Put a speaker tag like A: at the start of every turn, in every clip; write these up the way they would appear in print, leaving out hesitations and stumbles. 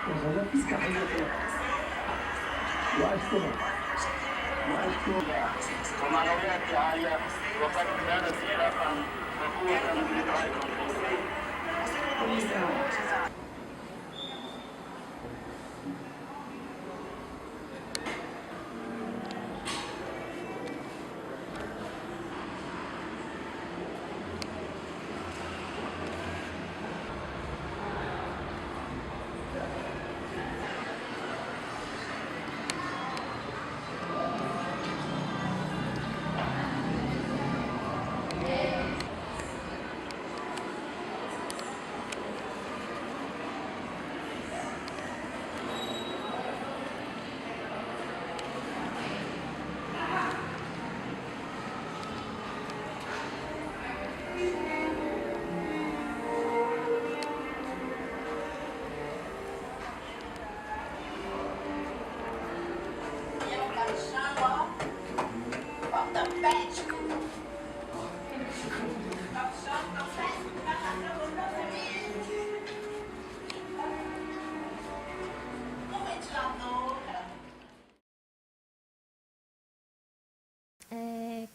A: Mas fica aí, ومعنويات عالية وقد كانت شرفا وقوة للقائكم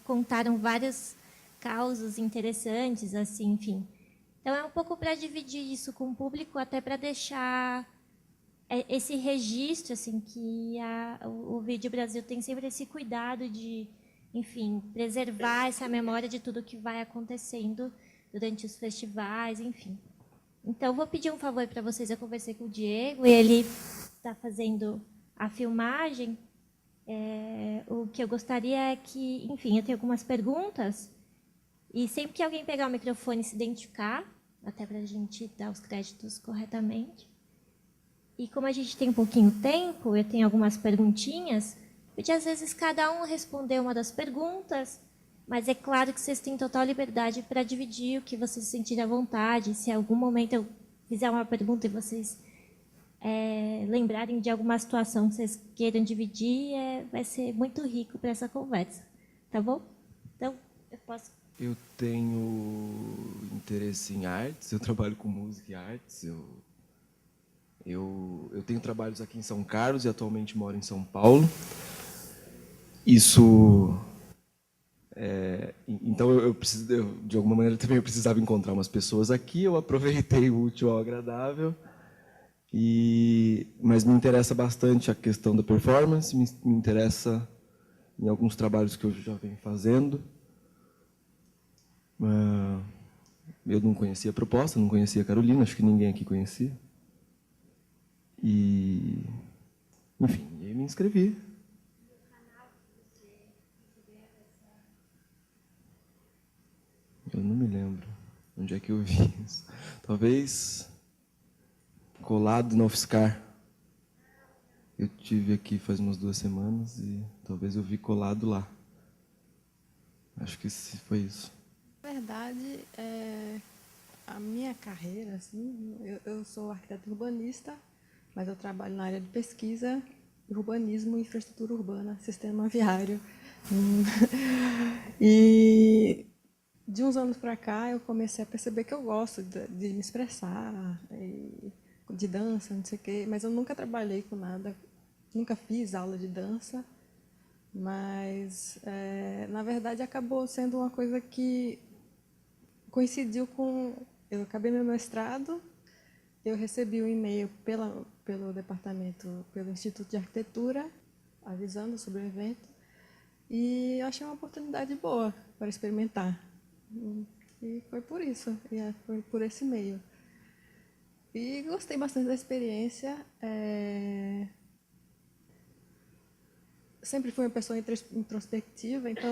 B: Contaram vários causos interessantes, assim, enfim. Então, é um pouco para dividir isso com o público, até para deixar esse registro, assim, que o Vídeo Brasil tem sempre esse cuidado de, enfim, preservar essa memória de tudo que vai acontecendo durante os festivais, enfim. Então, vou pedir um favor para vocês. Eu conversei com o Diego, e ele está fazendo a filmagem. O que eu gostaria é que, enfim, eu tenho algumas perguntas, e sempre que alguém pegar o microfone, se identificar, até para a gente dar os créditos corretamente. E como a gente tem um pouquinho de tempo, eu tenho algumas perguntinhas, porque às vezes cada um responder uma das perguntas, mas é claro que vocês têm total liberdade para dividir o que vocês sentirem à vontade. Se em algum momento eu fizer uma pergunta e vocês lembrarem de alguma situação que vocês queiram dividir, vai ser muito rico para essa conversa. Tá bom? Então, eu posso...
C: Eu tenho interesse em artes, eu trabalho com música e artes. Eu tenho trabalhos aqui em São Carlos e atualmente moro em São Paulo. Isso... então, de alguma maneira, também eu precisava encontrar umas pessoas aqui. Eu aproveitei o útil ao agradável. Mas me interessa bastante a questão da performance, me interessa em alguns trabalhos que eu já venho fazendo. Eu não conhecia a proposta, não conhecia a Carolina, acho que ninguém aqui conhecia. Enfim, eu me inscrevi. Eu não me lembro onde é que eu vi isso. Talvez colado na UFSCar. Eu tive aqui faz umas 2 semanas e talvez eu vi colado lá. Acho que foi isso.
D: Na verdade, a minha carreira, assim, eu sou arquiteta urbanista, mas eu trabalho na área de pesquisa, urbanismo, infraestrutura urbana, sistema viário. E de uns anos para cá eu comecei a perceber que eu gosto de me expressar, de dança, não sei o quê, mas eu nunca trabalhei com nada, nunca fiz aula de dança, mas, na verdade, acabou sendo uma coisa que coincidiu com... Eu acabei meu mestrado, eu recebi um e-mail pelo departamento, pelo Instituto de Arquitetura, avisando sobre o evento, e eu achei uma oportunidade boa para experimentar. E foi por isso, foi por esse meio. E gostei bastante da experiência. Sempre fui uma pessoa introspectiva, então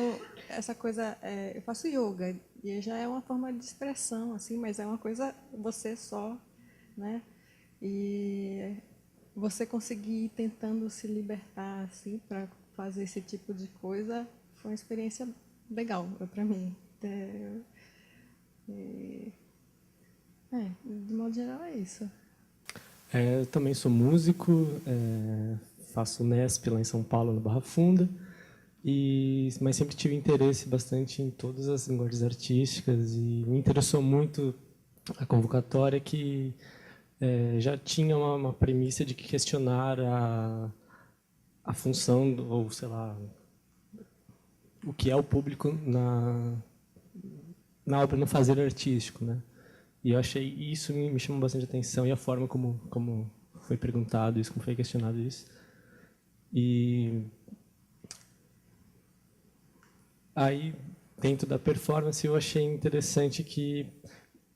D: essa coisa, eu faço yoga e já é uma forma de expressão, assim, mas é uma coisa você só, né? E você conseguir ir tentando se libertar, assim, para fazer esse tipo de coisa, foi uma experiência legal para mim. De modo geral é isso.
E: Eu também sou músico, faço Nesp lá em São Paulo, na Barra Funda, mas sempre tive interesse bastante em todas as linguagens artísticas e me interessou muito a convocatória que já tinha uma premissa de que questionar a função, ou sei lá, o que é o público na obra, no fazer artístico, né? E eu achei isso me chamou bastante atenção, e a forma como foi perguntado isso, como foi questionado isso. E aí, dentro da performance, eu achei interessante que,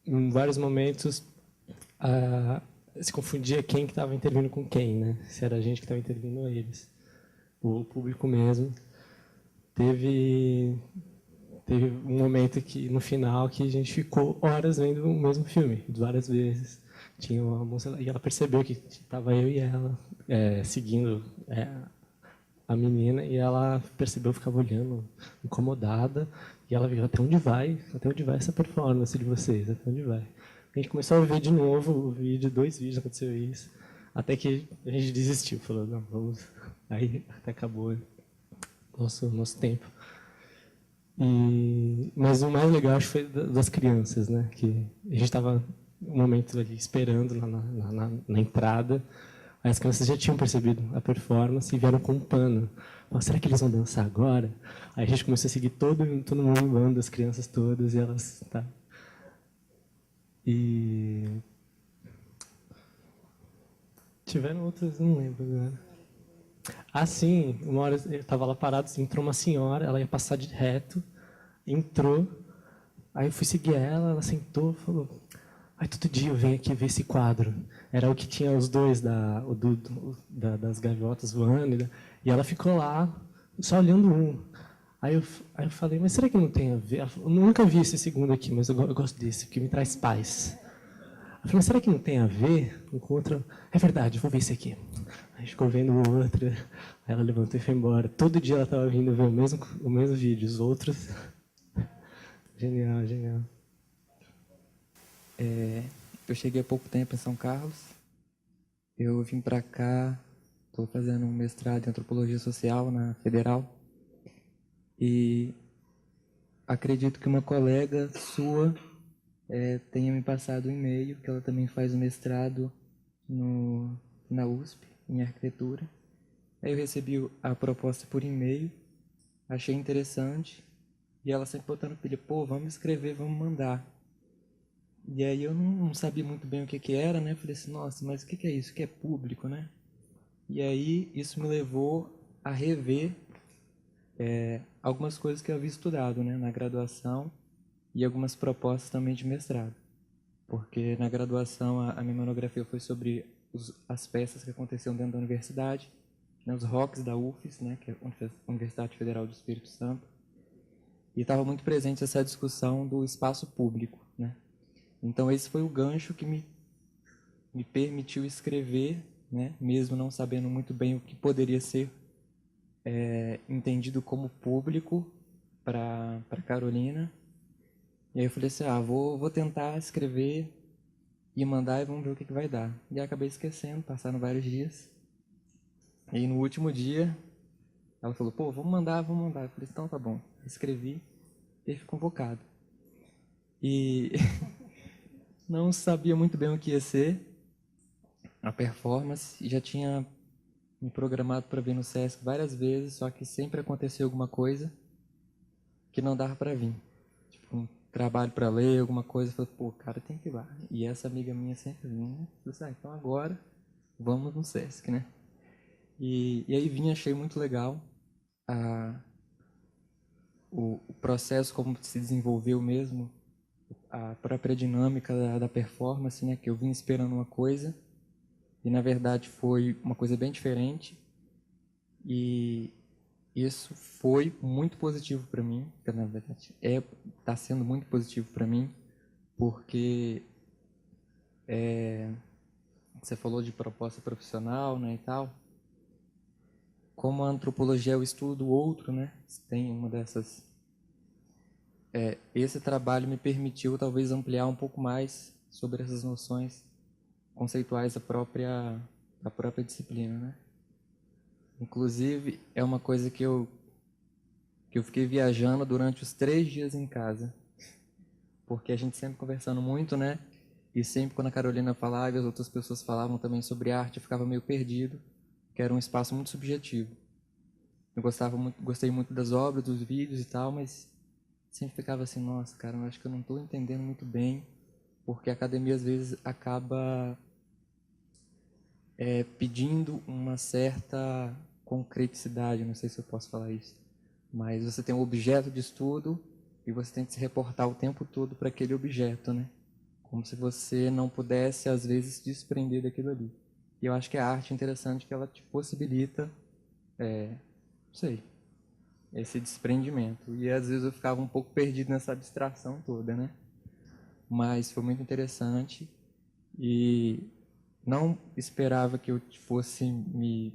E: em vários momentos, se confundia quem que estava intervindo com quem, né? Se era a gente que estava intervindo ou eles. O público mesmo. Teve um momento que, no final, que a gente ficou horas vendo o mesmo filme, várias vezes. Tinha uma moça e ela percebeu que estava eu e ela seguindo a menina, e ela percebeu, ficava olhando, incomodada, e ela viu até onde vai essa performance de vocês, até onde vai. A gente começou a ver de novo o vídeo, 2 vídeos, aconteceu isso, até que a gente desistiu, falou, não, vamos, aí até acabou nosso tempo. Mas o mais legal, acho, foi das crianças, né? Que a gente estava um momento ali esperando na entrada. Aí as crianças já tinham percebido a performance e vieram com um pano. Falei, será que eles vão dançar agora? Aí a gente começou a seguir todo mundo em bando, as crianças todas, e elas... Tá. E... tiveram outras, não lembro agora. Ah, sim, uma hora eu estava lá parado, entrou uma senhora, ela ia passar de reto, entrou, aí eu fui seguir ela sentou, falou, aí todo dia eu venho aqui ver esse quadro. Era o que tinha os dois, das gaviotas voando, e ela ficou lá, só olhando um. Aí eu falei, mas será que não tem a ver? Ela falou, eu nunca vi esse segundo aqui, mas eu gosto desse, porque me traz paz. Eu falei, mas será que não tem a ver com o outro? É verdade, vou ver esse aqui. Aí ficou vendo o outro, aí ela levantou e foi embora. Todo dia ela estava vindo ver o mesmo vídeo, os outros. Genial, genial.
F: Eu cheguei há pouco tempo em São Carlos. Eu vim para cá, estou fazendo um mestrado em Antropologia Social na Federal. E acredito que uma colega sua tenha me passado um e-mail, que ela também faz o mestrado na USP, em Arquitetura. Aí eu recebi a proposta por e-mail, achei interessante, e ela sempre botando pilha, pô, vamos escrever, vamos mandar. E aí eu não sabia muito bem o que era, né? Falei assim, nossa, mas o que é isso? O que é público, né? E aí isso me levou a rever algumas coisas que eu havia estudado, né? Na graduação, e algumas propostas também de mestrado. Porque na graduação a minha monografia foi sobre as peças que aconteciam dentro da universidade, né? Os ROCs da UFES, né? Que é a Universidade Federal do Espírito Santo. E estava muito presente essa discussão do espaço público, né? Então esse foi o gancho que me permitiu escrever, né? Mesmo não sabendo muito bem o que poderia ser entendido como público para Carolina. E aí eu falei assim, vou tentar escrever e mandar e vamos ver o que vai dar. E aí acabei esquecendo, passaram vários dias. E no último dia, ela falou, pô, vamos mandar. Eu falei, então tá bom. Escrevi e fui convocado. E não sabia muito bem o que ia ser a performance. Já tinha me programado para vir no Sesc várias vezes, só que sempre aconteceu alguma coisa que não dava para vir. Tipo, um trabalho para ler, alguma coisa. Eu falei, pô, cara, tem que ir lá. E essa amiga minha sempre vinha. Eu falei, então agora vamos no Sesc, né? E aí vim, achei muito legal o processo, como se desenvolveu mesmo, a própria dinâmica da performance, né? Que eu vim esperando uma coisa e, na verdade, foi uma coisa bem diferente. E isso foi muito positivo para mim, que, na verdade, está sendo muito positivo para mim, porque você falou de proposta profissional, né, e tal. Como a antropologia é o estudo do outro, né? Tem uma dessas. Esse trabalho me permitiu talvez ampliar um pouco mais sobre essas noções conceituais da própria disciplina, né? Inclusive é uma coisa que eu fiquei viajando durante os 3 dias em casa, porque a gente sempre conversando muito, né? E sempre quando a Carolina falava e as outras pessoas falavam também sobre arte, eu ficava meio perdido, que era um espaço muito subjetivo. Eu gostei muito das obras, dos vídeos e tal, mas sempre ficava assim, nossa, cara, eu acho que eu não estou entendendo muito bem, porque a academia às vezes acaba pedindo uma certa concreticidade, não sei se eu posso falar isso, mas você tem um objeto de estudo e você tem que se reportar o tempo todo para aquele objeto, né? Como se você não pudesse, às vezes, desprender daquilo ali. E eu acho que a arte é interessante que ela te possibilita, não sei, esse desprendimento. E às vezes eu ficava um pouco perdido nessa abstração toda, né? Mas foi muito interessante e não esperava que eu fosse me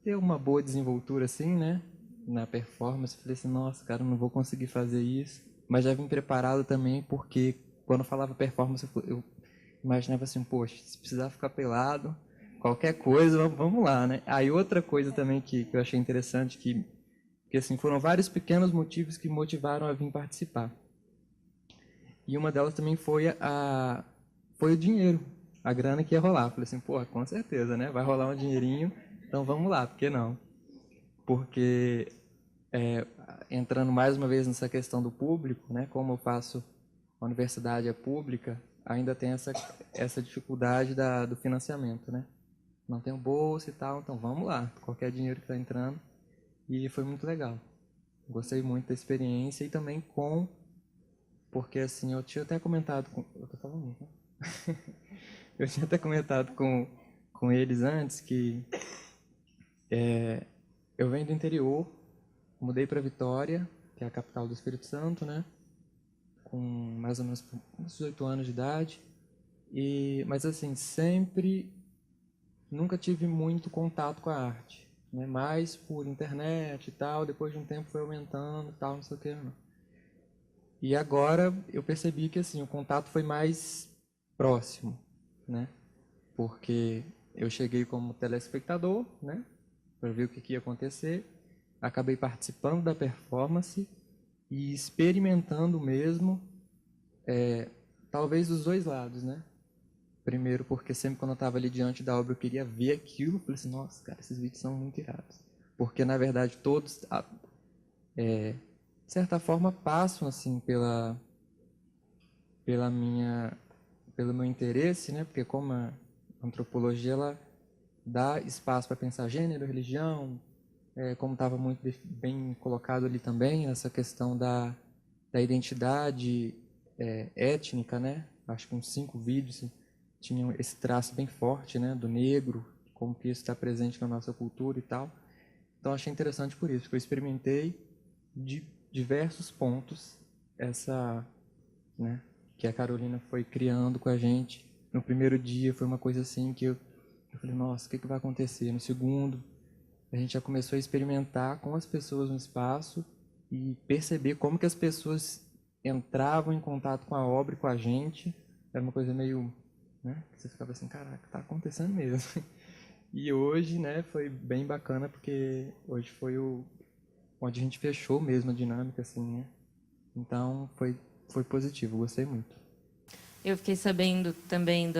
F: ter uma boa desenvoltura assim, né? Na performance, falei assim, nossa, cara, eu não vou conseguir fazer isso. Mas já vim preparado também, porque quando eu falava performance, eu imaginava assim, poxa, se precisar ficar pelado, qualquer coisa, vamos lá, né? Aí outra coisa também que eu achei interessante, que assim, foram vários pequenos motivos que me motivaram a vir participar. E uma delas também foi o dinheiro, a grana que ia rolar. Falei assim, pô, com certeza, né? Vai rolar um dinheirinho, então vamos lá, por que não? Porque, entrando mais uma vez nessa questão do público, né? Como eu faço, a universidade é pública, ainda tem essa dificuldade do financiamento, né? Não tenho bolsa e tal, então vamos lá, qualquer dinheiro que está entrando. E foi muito legal. Gostei muito da experiência e também porque assim, eu tinha até comentado eu tô falando muito, né? Eu tinha até comentado com eles antes que eu venho do interior, mudei para Vitória, que é a capital do Espírito Santo, né? Com mais ou menos uns 18 anos de idade. Mas assim, nunca tive muito contato com a arte, né? Mais por internet e tal, depois de um tempo foi aumentando e tal, não sei o que, não. E agora eu percebi que assim, o contato foi mais próximo, né? Porque eu cheguei como telespectador, né? Para ver o que ia acontecer. Acabei participando da performance e experimentando mesmo, talvez dos dois lados, né? Primeiro porque sempre quando eu estava ali diante da obra eu queria ver aquilo. Eu falei assim, nossa, cara, esses vídeos são muito irados. Porque, na verdade, todos, de certa forma, passam assim pelo meu interesse, né? Porque como a antropologia ela dá espaço para pensar gênero, religião, como estava muito bem colocado ali também essa questão da identidade étnica, né? Acho que uns 5 vídeos tinham esse traço bem forte, né? Do negro, como que isso está presente na nossa cultura e tal. Então achei interessante por isso, que eu experimentei de diversos pontos essa, né, que a Carolina foi criando com a gente. No primeiro dia foi uma coisa assim que eu falei, nossa, o que vai acontecer? No segundo, a gente já começou a experimentar com as pessoas no espaço e perceber como que as pessoas entravam em contato com a obra e com a gente. Era uma coisa meio, né, que você ficava assim, caraca, tá acontecendo mesmo. E hoje, né, foi bem bacana porque hoje foi onde a gente fechou mesmo a dinâmica, assim, né? Então foi positivo, gostei muito.
G: Eu fiquei sabendo também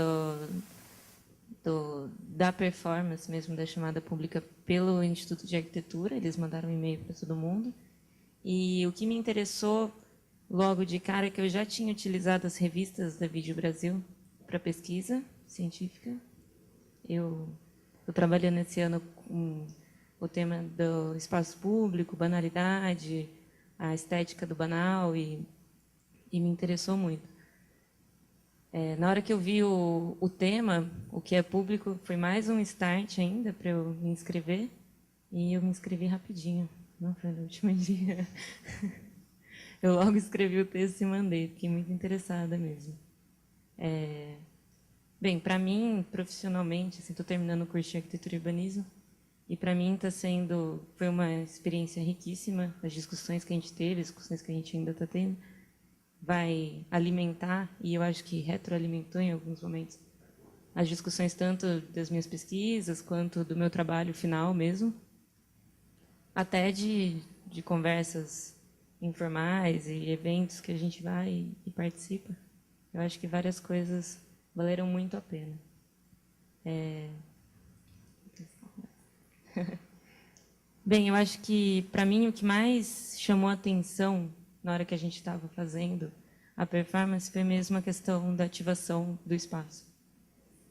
G: da performance mesmo, da chamada pública pelo Instituto de Arquitetura. Eles mandaram um e-mail para todo mundo. E o que me interessou logo de cara é que eu já tinha utilizado as revistas da Vídeo Brasil para pesquisa científica. Eu estou trabalhando esse ano com o tema do espaço público, banalidade, a estética do banal, e me interessou muito. Na hora que eu vi o tema, o que é público, foi mais um start ainda para eu me inscrever, e eu me inscrevi rapidinho, não foi no último dia. Eu logo escrevi o texto e mandei, fiquei muito interessada mesmo. Bem, para mim, profissionalmente, estou terminando o curso de Arquitetura e Urbanismo, e para mim foi uma experiência riquíssima. As discussões que a gente teve, as discussões que a gente ainda está tendo, vai alimentar, e eu acho que retroalimentou em alguns momentos, as discussões tanto das minhas pesquisas, quanto do meu trabalho final mesmo, até de conversas informais e eventos que a gente vai e participa. Eu acho que várias coisas valeram muito a pena. Bem, eu acho que, para mim, o que mais chamou a atenção na hora que a gente estava fazendo a performance foi mesmo a questão da ativação do espaço.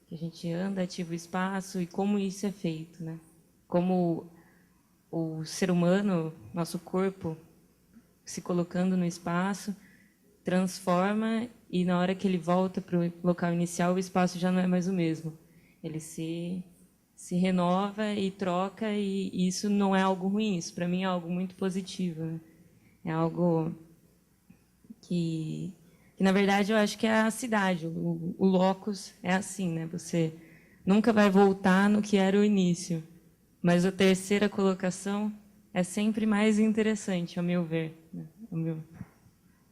G: Que a gente anda, ativa o espaço e como isso é feito, né? Como o ser humano, nosso corpo, se colocando no espaço, transforma e na hora que ele volta para o local inicial, o espaço já não é mais o mesmo. Ele se renova e troca, e isso não é algo ruim, isso para mim é algo muito positivo, né? É algo que na verdade eu acho que é a cidade, o locus é assim, né? Você nunca vai voltar no que era o início, mas a terceira colocação é sempre mais interessante, ao meu ver, né?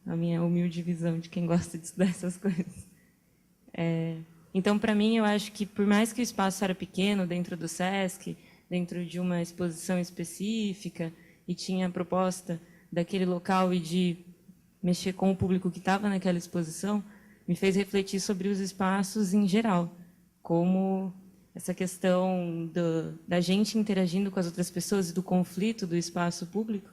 G: A minha humilde visão de quem gosta de estudar essas coisas. Então, para mim, eu acho que, por mais que o espaço era pequeno, dentro do SESC, dentro de uma exposição específica, e tinha a proposta daquele local e de mexer com o público que estava naquela exposição, me fez refletir sobre os espaços em geral, como essa questão da gente interagindo com as outras pessoas e do conflito do espaço público,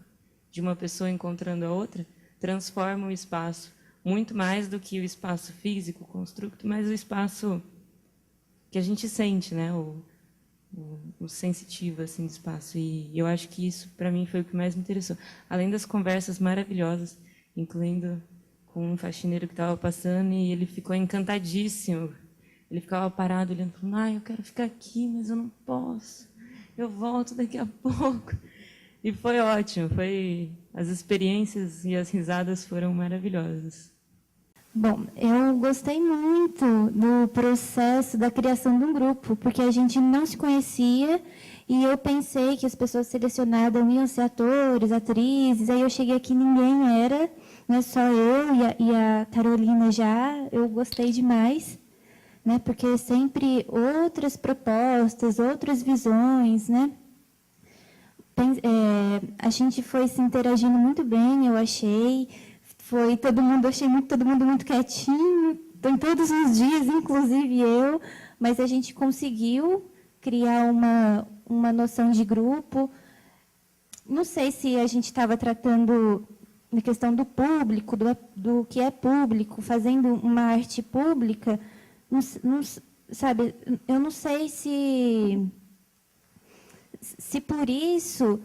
G: de uma pessoa encontrando a outra, transforma o espaço muito mais do que o espaço físico, o construto, mas o espaço que a gente sente, né? O sensitivo assim, do espaço. E eu acho que isso, para mim, foi o que mais me interessou. Além das conversas maravilhosas, incluindo com um faxineiro que estava passando, e ele ficou encantadíssimo. Ele ficava parado, olhando, falando, eu quero ficar aqui, mas eu não posso. Eu volto daqui a pouco. E foi ótimo. As experiências e as risadas foram maravilhosas.
H: Bom, eu gostei muito do processo da criação de um grupo, porque a gente não se conhecia e eu pensei que as pessoas selecionadas iam ser atores, atrizes, aí eu cheguei aqui e ninguém era, né, só eu e a Carolina já, eu gostei demais, né, porque sempre outras propostas, outras visões, né. A gente foi se interagindo muito bem, eu achei. Achei todo mundo muito quietinho, em todos os dias, inclusive eu, mas a gente conseguiu criar uma noção de grupo. Não sei se a gente estava tratando na questão do público, do que é público, fazendo uma arte pública, sabe, eu não sei se por isso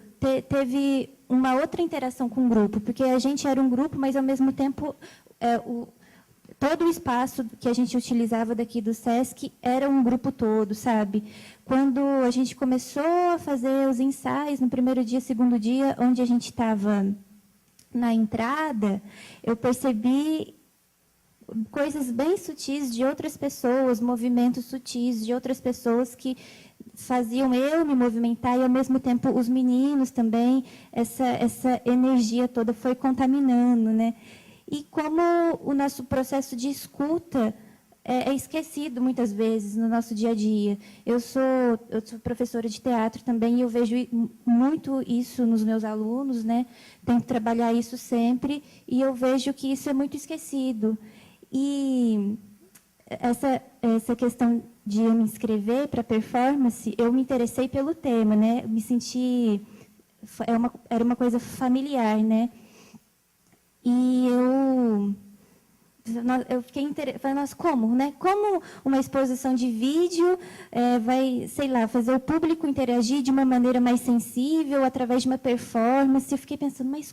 H: teve uma outra interação com o grupo, porque a gente era um grupo, mas, ao mesmo tempo, todo o espaço que a gente utilizava daqui do SESC era um grupo todo, sabe? Quando a gente começou a fazer os ensaios, no primeiro dia, segundo dia, onde a gente estava na entrada, eu percebi coisas bem sutis de outras pessoas, movimentos sutis de outras pessoas que faziam eu me movimentar e, ao mesmo tempo, os meninos também, essa energia toda foi contaminando, né? E como o nosso processo de escuta é esquecido, muitas vezes, no nosso dia a dia. Eu sou professora de teatro também e eu vejo muito isso nos meus alunos, né? Tento trabalhar isso sempre e eu vejo que isso é muito esquecido. E essa questão de eu me inscrever para performance, eu me interessei pelo tema, né? Eu me senti era uma coisa familiar, né? E eu fiquei interessada, nossa, como, né? Como uma exposição de vídeo vai, sei lá, fazer o público interagir de uma maneira mais sensível através de uma performance? Eu fiquei pensando, mas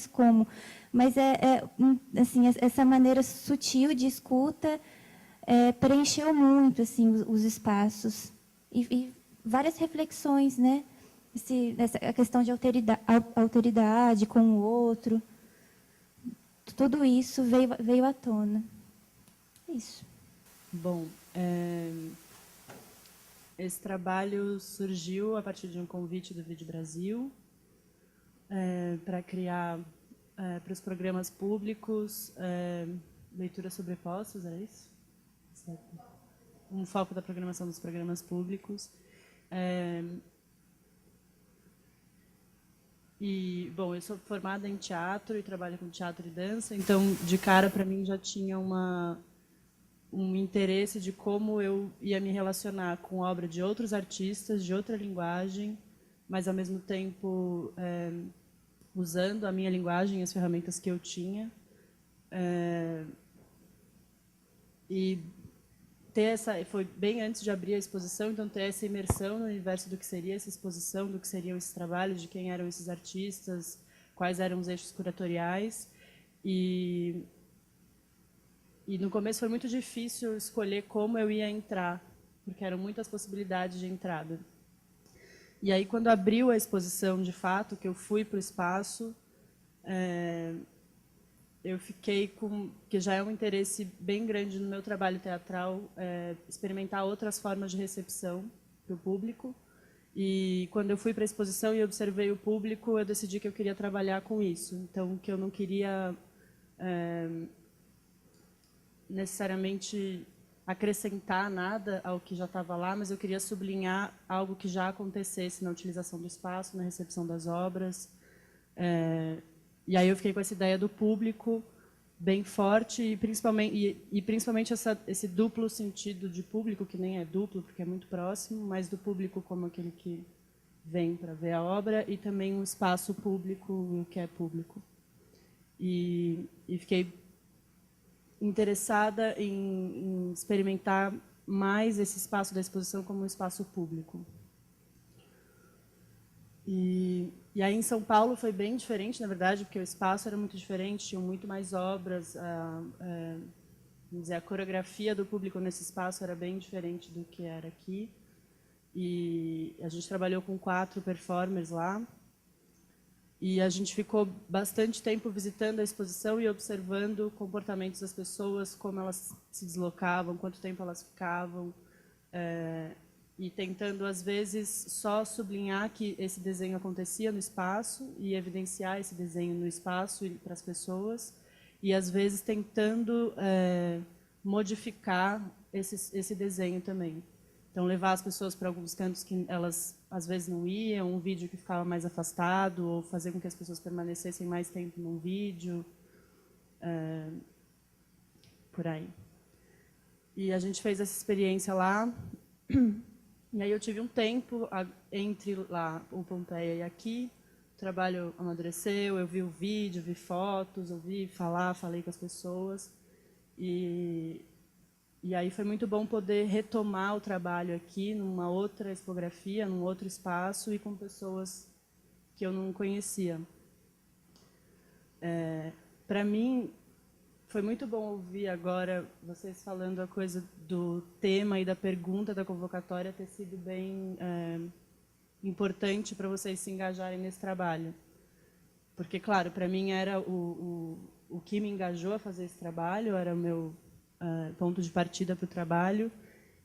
H: como? Mas assim, essa maneira sutil de escuta preencheu muito assim os espaços e várias reflexões, né? A questão de alteridade com o outro, tudo isso veio à tona. É isso.
I: Bom, esse trabalho surgiu a partir de um convite do Vídeo Brasil para criar para os programas públicos leituras sobrepostas, era isso? Um foco da programação dos programas públicos. E, bom, eu sou formada em teatro e trabalho com teatro e dança, então, de cara, para mim, já tinha uma um interesse de como eu ia me relacionar com obra de outros artistas, de outra linguagem, mas, ao mesmo tempo, usando a minha linguagem, as ferramentas que eu tinha. E foi bem antes de abrir a exposição, então ter essa imersão no universo do que seria essa exposição, do que seriam esses trabalhos, de quem eram esses artistas, quais eram os eixos curatoriais. E no começo foi muito difícil escolher como eu ia entrar, porque eram muitas possibilidades de entrada. E aí, quando abriu a exposição, de fato, que eu fui para o espaço, eu fiquei com, que já é um interesse bem grande no meu trabalho teatral, experimentar outras formas de recepção para o público. E quando eu fui para a exposição e observei o público, eu decidi que eu queria trabalhar com isso. Então, que eu não queria necessariamente acrescentar nada ao que já estava lá, mas eu queria sublinhar algo que já acontecesse na utilização do espaço, na recepção das obras. E aí eu fiquei com essa ideia do público bem forte e principalmente esse duplo sentido de público, que nem é duplo porque é muito próximo, mas do público como aquele que vem para ver a obra e também um espaço público, o que é público. E fiquei interessada em experimentar mais esse espaço da exposição como um espaço público. E aí em São Paulo foi bem diferente, na verdade, porque o espaço era muito diferente, tinham muito mais obras, vamos dizer, a coreografia do público nesse espaço era bem diferente do que era aqui. E a gente trabalhou com 4 performers lá. E a gente ficou bastante tempo visitando a exposição e observando comportamentos das pessoas, como elas se deslocavam, quanto tempo elas ficavam, e tentando, às vezes, só sublinhar que esse desenho acontecia no espaço e evidenciar esse desenho no espaço e para as pessoas, e, às vezes, tentando modificar esse desenho também. Então, levar as pessoas para alguns cantos que elas, às vezes, não iam, um vídeo que ficava mais afastado, ou fazer com que as pessoas permanecessem mais tempo num vídeo, por aí. E a gente fez essa experiência lá, e aí eu tive um tempo entre lá, o Pompeia e aqui, o trabalho amadureceu, eu vi o vídeo, vi fotos, ouvi falar, falei com as pessoas, e aí foi muito bom poder retomar o trabalho aqui, numa outra expografia, num outro espaço e com pessoas que eu não conhecia. Para mim, foi muito bom ouvir agora vocês falando a coisa do tema e da pergunta da convocatória ter sido bem importante para vocês se engajarem nesse trabalho. Porque, claro, para mim era o que me engajou a fazer esse trabalho, era o meu ponto de partida para o trabalho,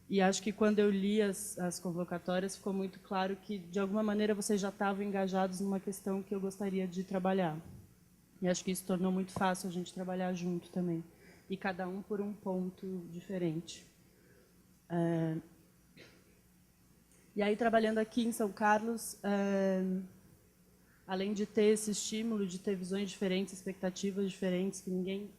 I: e acho que quando eu li as convocatórias ficou muito claro que, de alguma maneira, vocês já estavam engajados numa questão que eu gostaria de trabalhar. E acho que isso tornou muito fácil a gente trabalhar junto também, e cada um por um ponto diferente. E aí, trabalhando aqui em São Carlos, além de ter esse estímulo, de ter visões diferentes, expectativas diferentes, que ninguém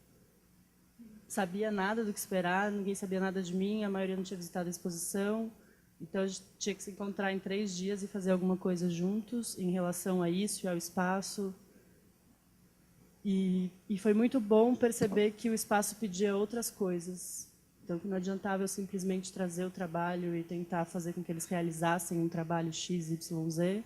I: sabia nada do que esperar, ninguém sabia nada de mim, a maioria não tinha visitado a exposição, então a gente tinha que se encontrar em 3 dias e fazer alguma coisa juntos em relação a isso e ao espaço. E foi muito bom perceber que o espaço pedia outras coisas. Então, que não adiantava eu simplesmente trazer o trabalho e tentar fazer com que eles realizassem um trabalho X, Y, Z,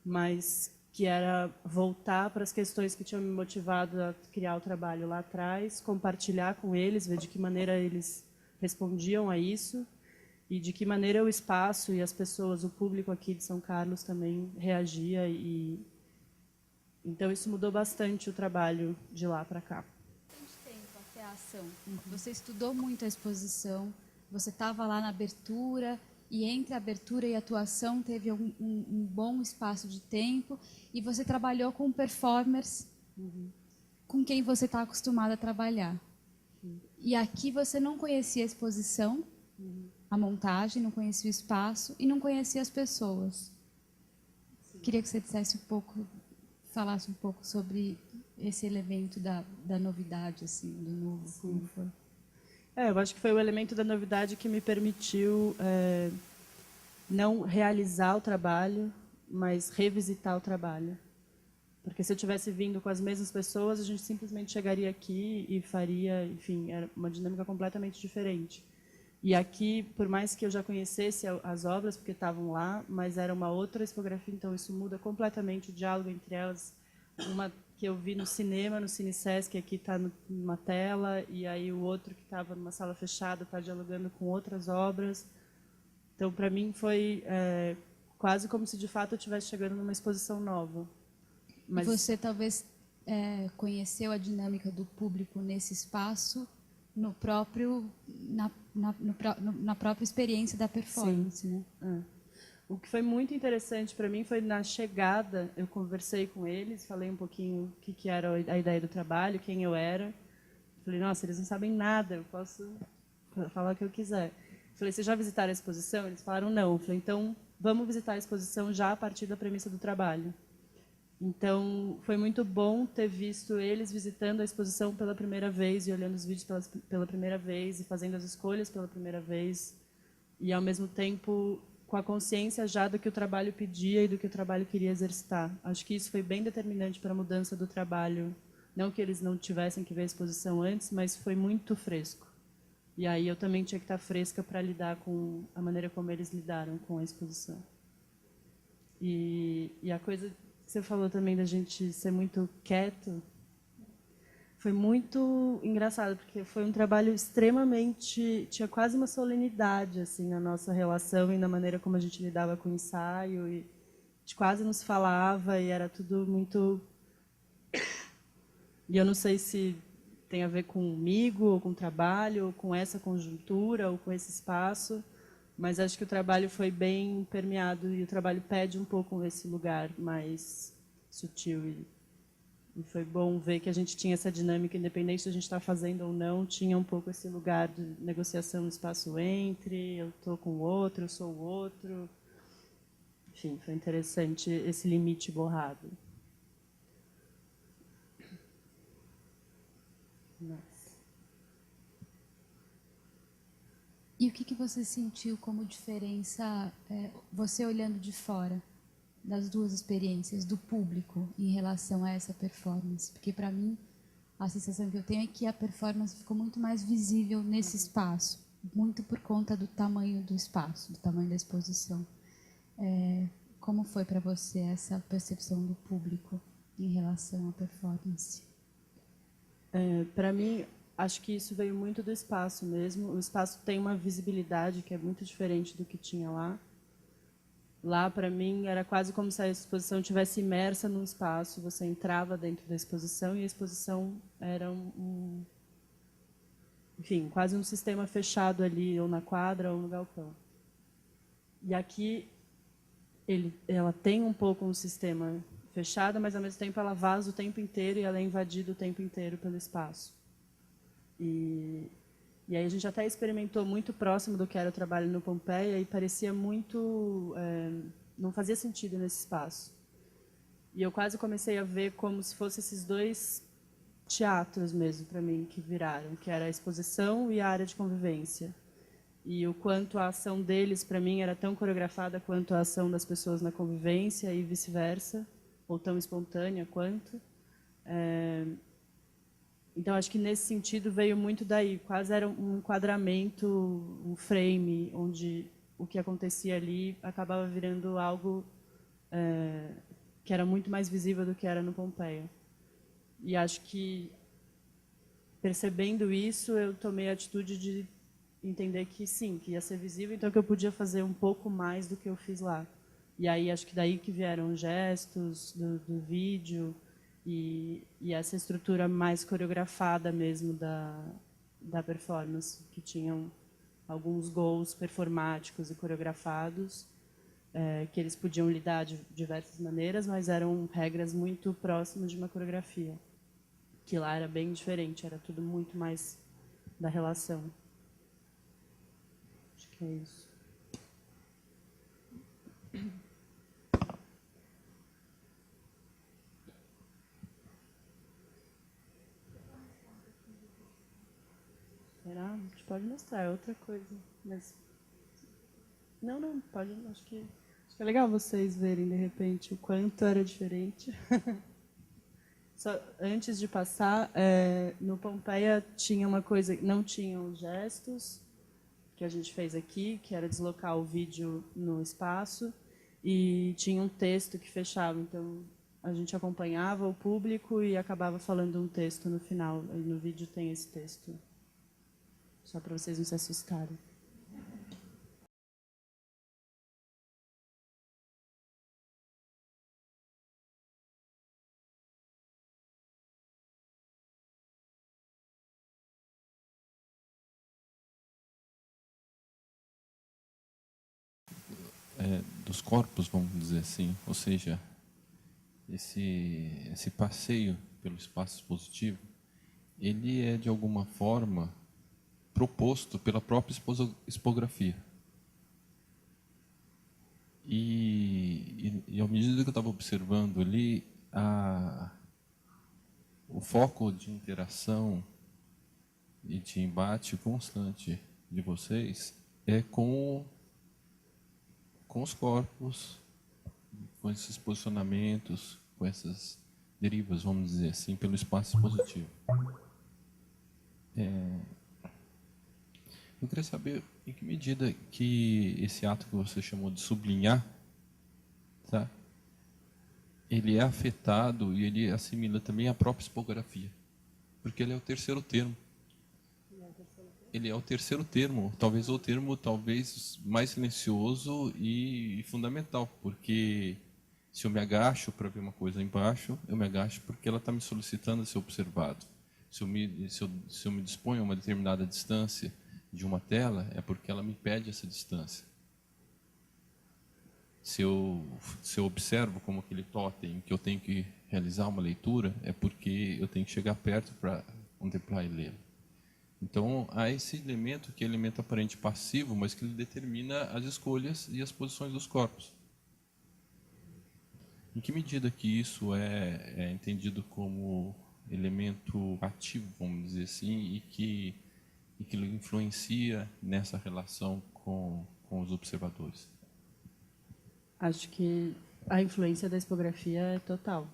I: mas que era voltar para as questões que tinham me motivado a criar o trabalho lá atrás, compartilhar com eles, ver de que maneira eles respondiam a isso e de que maneira o espaço e as pessoas, o público aqui de São Carlos também reagia. Então, isso mudou bastante o trabalho de lá para cá.
J: Quanto tempo até a ação? Você estudou muito a exposição, você estava lá na abertura, e entre a abertura e a atuação teve um bom espaço de tempo, e você trabalhou com performers com quem você está acostumado a trabalhar. E aqui você não conhecia a exposição, a montagem, não conhecia o espaço e não conhecia as pessoas. Queria que você dissesse falasse um pouco sobre esse elemento da novidade, assim, do novo, como foi.
I: Eu acho que foi o elemento da novidade que me permitiu não realizar o trabalho, mas revisitar o trabalho. Porque se eu tivesse vindo com as mesmas pessoas, a gente simplesmente chegaria aqui e faria, enfim, era uma dinâmica completamente diferente. E aqui, por mais que eu já conhecesse as obras, porque estavam lá, mas era uma outra expografia, então isso muda completamente o diálogo entre elas. Uma que eu vi no cinema, no Cine Sesc, aqui está numa tela, e aí o outro que estava numa sala fechada está dialogando com outras obras. Então, para mim, foi quase como se, de fato, eu estivesse chegando numa exposição nova.
J: Mas você talvez conheceu a dinâmica do público nesse espaço no próprio, na própria experiência da performance,
I: Sim.
J: né?
I: O que foi muito interessante para mim foi na chegada, eu conversei com eles, falei um pouquinho o que era a ideia do trabalho, quem eu era. Falei, nossa, eles não sabem nada, eu posso falar o que eu quiser. Falei, vocês já visitaram a exposição? Eles falaram, não. Eu falei, então, vamos visitar a exposição já a partir da premissa do trabalho. Então, foi muito bom ter visto eles visitando a exposição pela primeira vez e olhando os vídeos pela primeira vez e fazendo as escolhas pela primeira vez e, ao mesmo tempo, com a consciência já do que o trabalho pedia e do que o trabalho queria exercitar. Acho que isso foi bem determinante para a mudança do trabalho. Não que eles não tivessem que ver a exposição antes, mas foi muito fresco. E aí eu também tinha que estar fresca para lidar com a maneira como eles lidaram com a exposição. E a coisa que você falou também da gente ser muito quieto, foi muito engraçado, porque foi um trabalho extremamente... Tinha quase uma solenidade assim, na nossa relação e na maneira como a gente lidava com o ensaio. E a gente quase não se falava e era tudo muito... E eu não sei se tem a ver comigo, ou com o trabalho, ou com essa conjuntura, ou com esse espaço, mas acho que o trabalho foi bem permeado e o trabalho pede um pouco esse lugar mais sutil. E foi bom ver que a gente tinha essa dinâmica, independente de a gente estar fazendo ou não, tinha um pouco esse lugar de negociação no espaço entre, eu estou com o outro, eu sou o outro. Enfim, foi interessante esse limite borrado.
J: E o que você sentiu como diferença, você olhando de fora, das duas experiências, do público, em relação a essa performance? Porque, para mim, a sensação que eu tenho é que a performance ficou muito mais visível nesse espaço, muito por conta do tamanho do espaço, do tamanho da exposição. Como foi para você essa percepção do público em relação à performance?
I: Para mim, acho que isso veio muito do espaço mesmo. O espaço tem uma visibilidade que é muito diferente do que tinha lá. Lá, para mim, era quase como se a exposição estivesse imersa num espaço. Você entrava dentro da exposição e a exposição era enfim, quase um sistema fechado ali, ou na quadra ou no galpão. E aqui, ela tem um pouco um sistema fechado, mas, ao mesmo tempo, ela vaza o tempo inteiro e ela é invadida o tempo inteiro pelo espaço. E aí a gente até experimentou muito próximo do que era o trabalho no Pompeia e parecia muito... não fazia sentido nesse espaço. E eu quase comecei a ver como se fossem esses dois teatros mesmo, para mim, que viraram, que era a exposição e a área de convivência. E o quanto a ação deles, para mim, era tão coreografada quanto a ação das pessoas na convivência e vice-versa, ou tão espontânea quanto. Então, acho que nesse sentido veio muito daí. Quase era um enquadramento, um frame, onde o que acontecia ali acabava virando algo que era muito mais visível do que era no Pompeia. E acho que, percebendo isso, eu tomei a atitude de entender que sim, que ia ser visível, então que eu podia fazer um pouco mais do que eu fiz lá. E aí acho que daí que vieram gestos do vídeo e essa estrutura mais coreografada mesmo da performance, que tinham alguns gols performáticos e coreografados, que eles podiam lidar de diversas maneiras, mas eram regras muito próximas de uma coreografia, que lá era bem diferente, era tudo muito mais da relação. Acho que é isso. Será? A gente pode mostrar, é outra coisa. Mas não, pode, acho que é legal vocês verem de repente o quanto era diferente. Só antes de passar, no Pompeia tinha uma coisa, não tinham os gestos que a gente fez aqui, que era deslocar o vídeo no espaço, e tinha um texto que fechava, então a gente acompanhava o público e acabava falando um texto no final. E no vídeo tem esse texto, só para vocês não se assustarem.
K: Dos corpos, vamos dizer assim, ou seja, esse passeio pelo espaço expositivo, ele é de alguma forma proposto pela própria expografia. E à medida que eu estava observando ali, o foco de interação e de embate constante de vocês é com os corpos, com esses posicionamentos, com essas derivas, vamos dizer assim, pelo espaço expositivo. Eu queria saber em que medida que esse ato que você chamou de sublinhar, tá? Ele é afetado e ele assimila também a própria expografia, porque ele é o terceiro termo. Ele é o terceiro termo, talvez o termo mais silencioso e fundamental, porque se eu me agacho para ver uma coisa embaixo, eu me agacho porque ela está me solicitando a ser observado. Se eu me disponho a uma determinada distância de uma tela, é porque ela me pede essa distância. Se eu observo como aquele totem que eu tenho que realizar uma leitura, é porque eu tenho que chegar perto para contemplar e lê-lo. Então, há esse elemento que é elemento aparente passivo, mas que ele determina as escolhas e as posições dos corpos. Em que medida que isso é entendido como elemento ativo, vamos dizer assim, e que ele influencia nessa relação com os observadores?
I: Acho que a influência da expografia é total.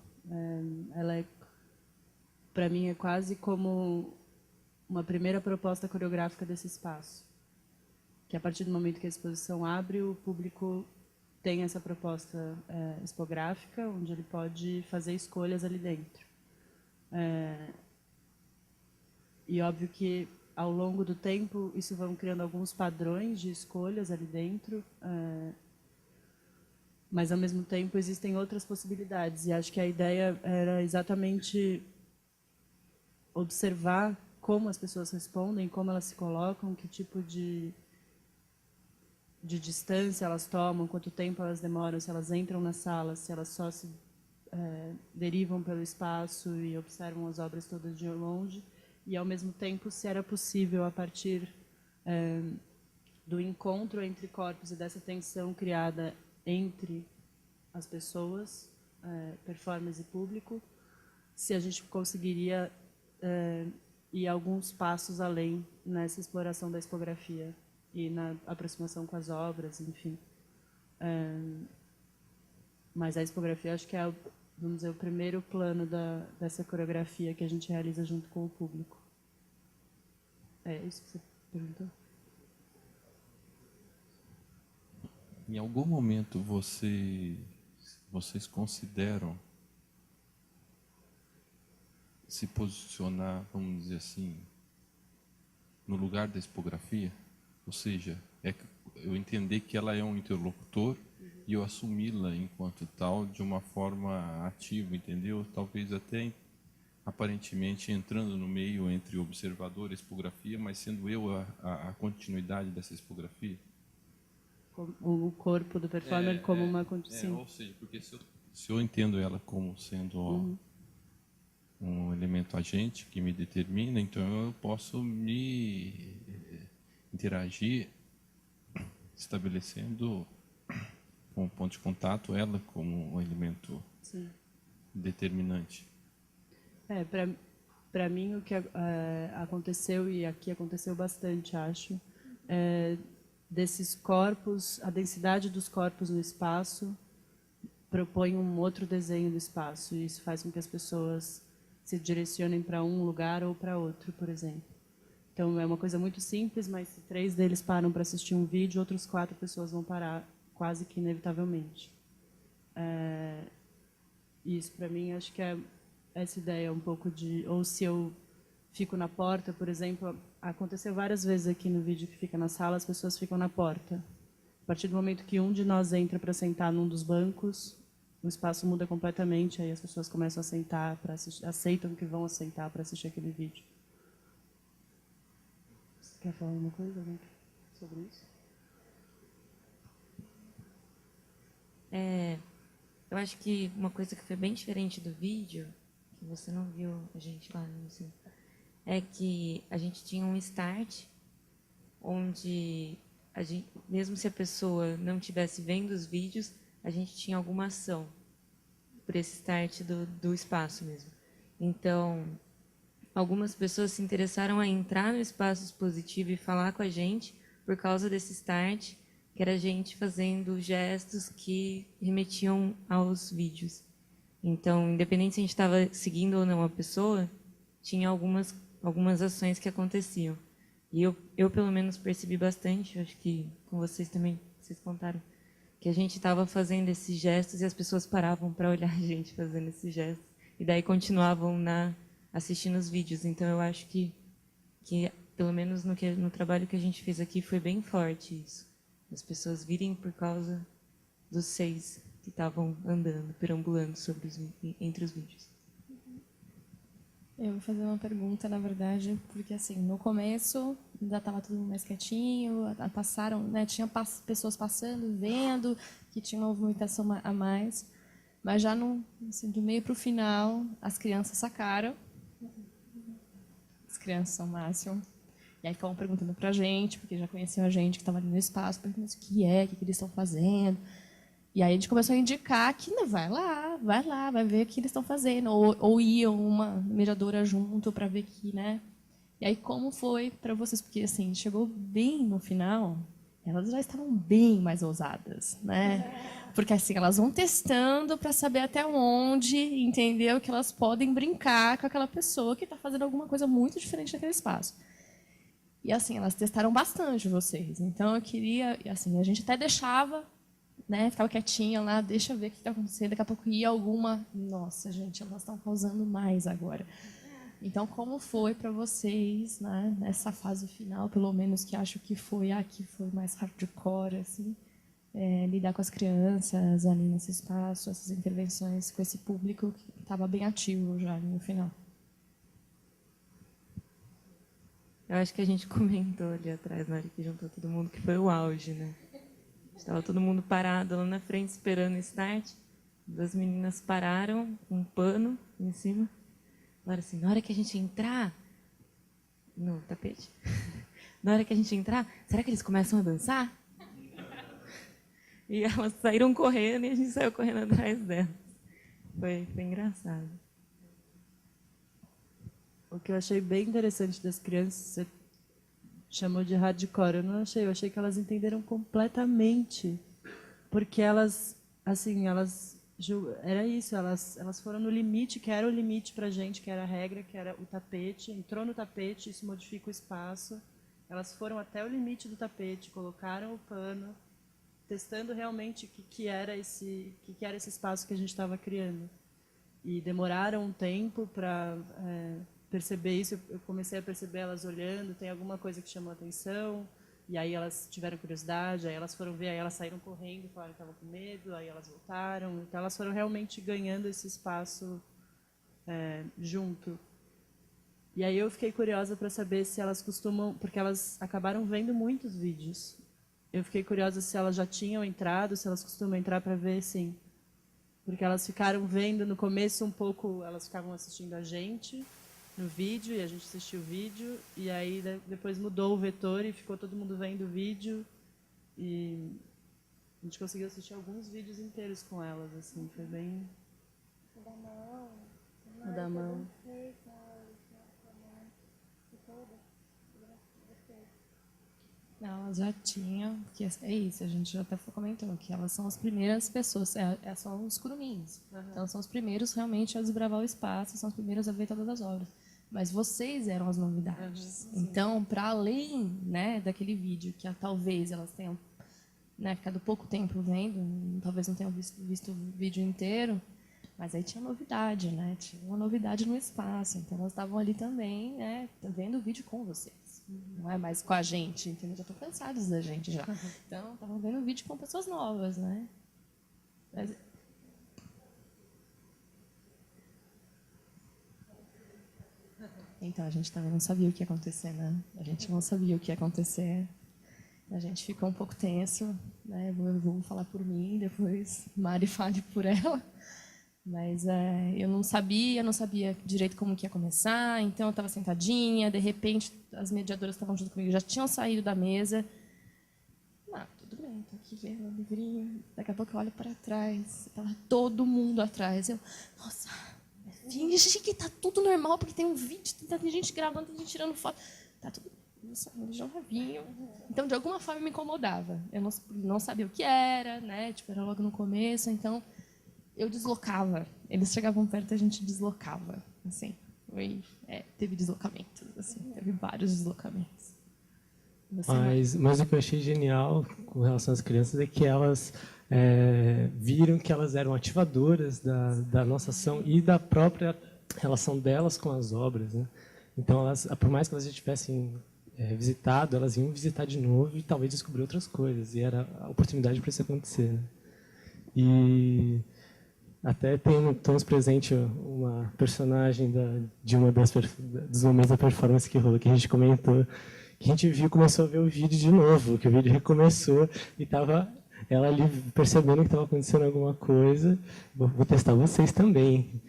I: Ela para mim, é quase como uma primeira proposta coreográfica desse espaço. Que a partir do momento que a exposição abre, o público tem essa proposta expográfica, onde ele pode fazer escolhas ali dentro. E óbvio que, ao longo do tempo, isso vão criando alguns padrões de escolhas ali dentro, mas, ao mesmo tempo, existem outras possibilidades. E acho que a ideia era exatamente observar como as pessoas respondem, como elas se colocam, que tipo de distância elas tomam, quanto tempo elas demoram, se elas entram na sala, se elas só se derivam pelo espaço e observam as obras todas de longe, e, ao mesmo tempo, se era possível, a partir do encontro entre corpos e dessa tensão criada entre as pessoas, performance e público, se a gente conseguiria ir alguns passos além nessa exploração da expografia e na aproximação com as obras, enfim. Mas a expografia, acho que é, vamos dizer, o primeiro plano dessa coreografia que a gente realiza junto com o público. É isso que você perguntou?
K: Em algum momento vocês consideram se posicionar, vamos dizer assim, no lugar da expografia? Ou seja, eu entender que ela é um interlocutor e eu assumi-la enquanto tal de uma forma ativa, entendeu? Talvez até aparentemente entrando no meio entre o observador e a expografia, mas sendo eu a continuidade dessa expografia.
I: O corpo do performer como uma condição.
K: Ou seja, porque se eu entendo ela como sendo um elemento agente que me determina, então eu posso me interagir estabelecendo com o ponto de contato ela como um elemento determinante.
I: para mim, o que aconteceu, e aqui aconteceu bastante, acho, desses corpos, a densidade dos corpos no espaço propõe um outro desenho do espaço, e isso faz com que as pessoas se direcionem para um lugar ou para outro, por exemplo. Então, é uma coisa muito simples, mas se 3 deles param para assistir um vídeo, outras 4 pessoas vão parar quase que inevitavelmente. Isso, para mim, acho que é essa ideia um pouco de... Ou se eu fico na porta, por exemplo, aconteceu várias vezes aqui no vídeo que fica na sala, as pessoas ficam na porta. A partir do momento que um de nós entra para sentar num dos bancos, o espaço muda completamente, aí as pessoas começam a sentar, aceitam que vão sentar para assistir aquele vídeo. Você quer falar alguma coisa sobre isso?
G: Eu acho que uma coisa que foi bem diferente do vídeo, que você não viu a gente lá, assim, é que a gente tinha um start onde, mesmo se a pessoa não estivesse vendo os vídeos, a gente tinha alguma ação por esse start do espaço mesmo. Então, algumas pessoas se interessaram a entrar no espaço expositivo e falar com a gente por causa desse start, que era a gente fazendo gestos que remetiam aos vídeos. Então, independente se a gente estava seguindo ou não a pessoa, tinha algumas ações que aconteciam. E eu pelo menos percebi bastante, acho que com vocês também, vocês contaram, que a gente estava fazendo esses gestos e as pessoas paravam para olhar a gente fazendo esses gestos. E daí continuavam assistindo os vídeos. Então, eu acho que pelo menos no trabalho que a gente fez aqui, foi bem forte isso. As pessoas virem por causa dos 6 que estavam andando, perambulando entre os vídeos.
L: Eu vou fazer uma pergunta, na verdade, porque assim, no começo ainda estava tudo mais quietinho, passaram, né, tinha pessoas passando, vendo, que tinha uma movimentação a mais, mas já assim, do meio para o final, as crianças sacaram. As crianças são o máximo. E aí ficavam perguntando para a gente, porque já conheciam a gente que estava ali no espaço, perguntando o que eles estão fazendo. E aí a gente começou a indicar que não, vai lá, vai ver o que eles estão fazendo. Ou iam uma mediadora junto para ver que, né? E aí como foi para vocês? Porque assim, chegou bem no final, elas já estavam bem mais ousadas, né? Porque assim, elas vão testando para saber até onde, entendeu? Que elas podem brincar com aquela pessoa que está fazendo alguma coisa muito diferente naquele espaço. E assim, elas testaram bastante vocês. Então eu queria, assim, a gente até deixava, né, ficava quietinha lá, deixa eu ver o que está acontecendo, daqui a pouco ia alguma, nossa, gente, elas estão causando mais agora. Então, como foi para vocês, né, nessa fase final, pelo menos que acho que foi a que foi mais hardcore, assim, lidar com as crianças ali nesse espaço, essas intervenções com esse público que estava bem ativo já ali no final?
G: Eu acho que a gente comentou ali atrás, na hora que juntou todo mundo, que foi o auge, né? Estava todo mundo parado lá na frente, esperando o start. 2 meninas pararam, com um pano em cima. Falaram assim, na hora que a gente entrar no tapete, na hora que a gente entrar, será que eles começam a dançar? E elas saíram correndo e a gente saiu correndo atrás delas. Foi engraçado.
I: O que eu achei bem interessante das crianças, você chamou de hardcore, eu não achei, eu achei que elas entenderam completamente, porque elas, assim, era isso, elas foram no limite, que era o limite para a gente, que era a regra, que era o tapete, entrou no tapete, isso modifica o espaço, elas foram até o limite do tapete, colocaram o pano, testando realmente o que era esse espaço que a gente estava criando. E demoraram um tempo para perceber isso, eu comecei a perceber elas olhando, tem alguma coisa que chamou a atenção, e aí elas tiveram curiosidade, aí elas foram ver, aí elas saíram correndo, falaram que estavam com medo, aí elas voltaram, então elas foram realmente ganhando esse espaço junto. E aí eu fiquei curiosa para saber se elas costumam, porque elas acabaram vendo muitos vídeos, eu fiquei curiosa se elas já tinham entrado, se elas costumam entrar para ver, sim. Porque elas ficaram vendo no começo um pouco, elas ficavam assistindo a gente no vídeo, e a gente assistiu o vídeo, e aí depois mudou o vetor e ficou todo mundo vendo o vídeo, e a gente conseguiu assistir alguns vídeos inteiros com elas, assim, foi bem... O da mão.
L: Não, elas já tinham, porque é isso, a gente já até comentou, que elas são as primeiras pessoas, são os curumins. Então, são os primeiros realmente a desbravar o espaço, são os primeiros a ver todas as obras. Mas vocês eram as novidades. Então, para além, né, daquele vídeo, que talvez elas tenham, né, ficado pouco tempo vendo, talvez não tenham visto o vídeo inteiro, mas aí tinha novidade, né? Tinha uma novidade no espaço. Então, elas estavam ali também, né, vendo o vídeo com vocês. Não é mais com a gente, entendeu? Já estão cansados da gente já. Então, estavam vendo o vídeo com pessoas novas, né? Mas... Então, a gente também não sabia o que ia acontecer, né? A gente não sabia o que ia acontecer. A gente ficou um pouco tenso, né? Eu vou falar por mim, depois Mari fale por ela. Mas eu não sabia direito como que ia começar, então eu estava sentadinha, de repente as mediadoras que estavam junto comigo já tinham saído da mesa. Tudo bem, estou aqui vendo o livrinho. Daqui a pouco eu olho para trás, estava todo mundo atrás. Eu, nossa, finge que está tudo normal, porque tem um vídeo, tem gente gravando, tem gente tirando foto. Tá tudo já vinha. Então, de alguma forma, me incomodava. Eu não sabia o que era, né? Tipo, era logo no começo, então... eu deslocava. Eles chegavam perto e a gente deslocava. Assim, teve deslocamentos, assim, teve vários deslocamentos.
E: Mas o que eu achei genial com relação às crianças é que elas viram que elas eram ativadoras da nossa ação e da própria relação delas com as obras, né? Então, por mais que elas já tivessem visitado, elas iam visitar de novo e talvez descobrir outras coisas. E era a oportunidade para isso acontecer, né? E... até temos presente uma personagem de uma dos momentos da performance que rolou, que a gente comentou, que a gente viu, começou a ver o vídeo de novo, que o vídeo recomeçou e estava ela ali percebendo que estava acontecendo alguma coisa. Vou testar vocês também.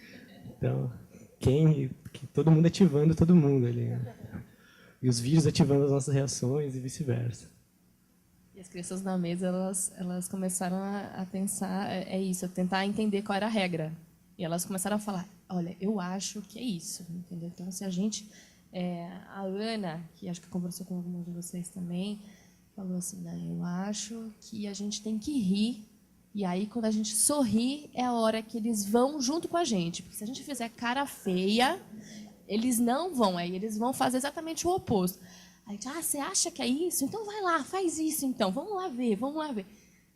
E: Então, todo mundo ativando todo mundo ali, né? E os vídeos ativando as nossas reações e vice-versa.
L: E as crianças na mesa, elas começaram a pensar, a tentar entender qual era a regra. E elas começaram a falar, olha, eu acho que é isso, entendeu? Então, se a gente... a Ana, que acho que conversou com alguns de vocês também, falou assim, eu acho que a gente tem que rir, e aí, quando a gente sorri, é a hora que eles vão junto com a gente. Porque se a gente fizer cara feia, eles não vão, aí eles vão fazer exatamente o oposto. Aí, você acha que é isso? Então vai lá, faz isso então, vamos lá ver.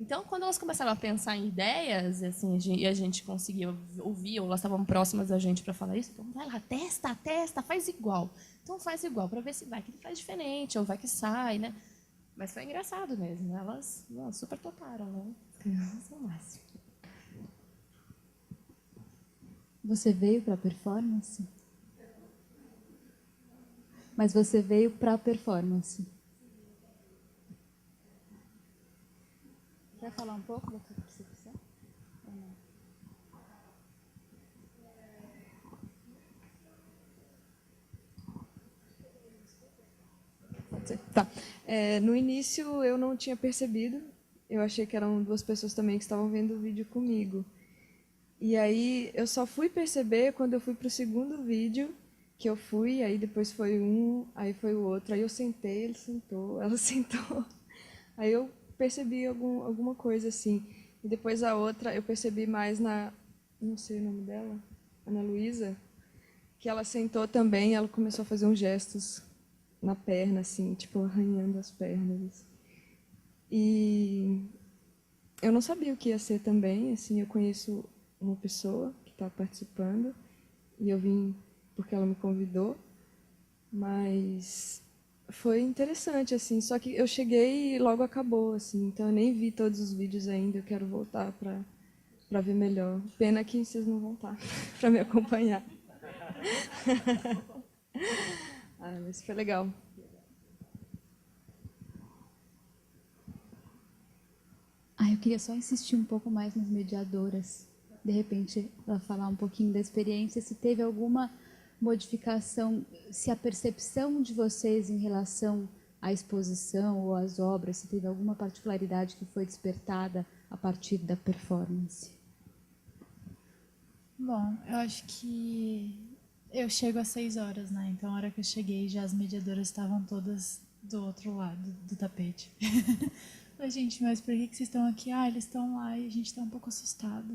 L: Então, quando elas começaram a pensar em ideias, assim, e a gente conseguia ouvir, ou elas estavam próximas da gente para falar isso, então vai lá, testa, faz igual. Então faz igual, para ver se vai que ele faz diferente, ou vai que sai, né? Mas foi engraçado mesmo, né? Elas super toparam, né? As crianças são o máximo.
J: Você veio para a performance? Mas você veio para a performance. Quer falar um pouco da sua percepção?
D: Tá. No início eu não tinha percebido. Eu achei que eram duas pessoas também que estavam vendo o vídeo comigo. E aí eu só fui perceber quando eu fui para o segundo vídeo, que eu fui, aí depois foi um, aí foi o outro. Aí eu sentei, ele sentou, ela sentou. Aí eu percebi alguma coisa assim. E depois a outra eu percebi mais não sei o nome dela, Ana Luísa, que ela sentou também, ela começou a fazer uns gestos na perna, assim, tipo arranhando as pernas. E eu não sabia o que ia ser também, assim, eu conheço uma pessoa que está participando e eu vim porque ela me convidou, mas foi interessante, assim, só que eu cheguei e logo acabou, assim, então eu nem vi todos os vídeos ainda, eu quero voltar para ver melhor. Pena que vocês não vão estar para me acompanhar. Mas foi legal.
J: Eu queria só insistir um pouco mais nas mediadoras. De repente, ela falar um pouquinho da experiência, se teve alguma modificação, se a percepção de vocês em relação à exposição ou às obras, se teve alguma particularidade que foi despertada a partir da performance.
M: Bom, eu acho que eu chego às 6 horas, né? Então, a hora que eu cheguei, já as mediadoras estavam todas do outro lado do tapete. Falei, gente, mas por que vocês estão aqui? Ah, eles estão lá e a gente está um pouco assustado.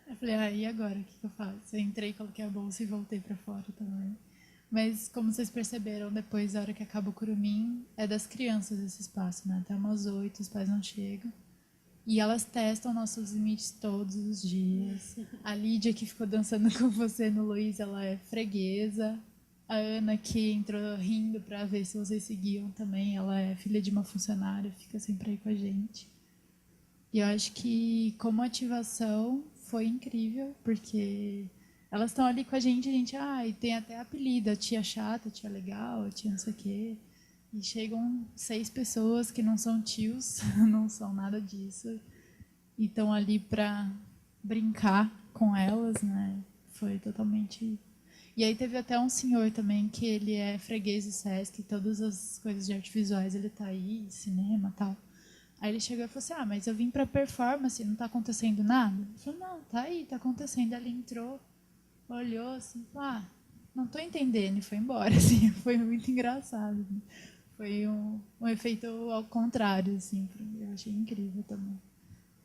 M: Eu falei, e agora? O que eu faço? Eu entrei, coloquei a bolsa e voltei para fora também. Mas, como vocês perceberam, depois, da hora que acaba o curumim, é das crianças esse espaço, né? Até umas 8, os pais não chegam. E elas testam nossos limites todos os dias. A Lídia, que ficou dançando com você no Luiz, ela é freguesa. A Ana, que entrou rindo para ver se vocês seguiam também, ela é filha de uma funcionária, fica sempre aí com a gente. E eu acho que, como ativação, foi incrível, porque elas estão ali com a gente, e tem até apelido, a tia chata, a tia legal, a tia não sei o quê. E chegam 6 pessoas que não são tios, não são nada disso, e estão ali para brincar com elas, né? Foi totalmente... E aí teve até um senhor também, que ele é freguês do Sesc, todas as coisas de artes visuais, ele tá aí, cinema e tal. Aí ele chegou e falou assim, mas eu vim para performance, não está acontecendo nada? Eu falei, não, tá aí, está acontecendo. Aí ele entrou, olhou assim, falou, não estou entendendo, e foi embora. Assim, foi muito engraçado. Foi um efeito ao contrário, assim, eu achei incrível também.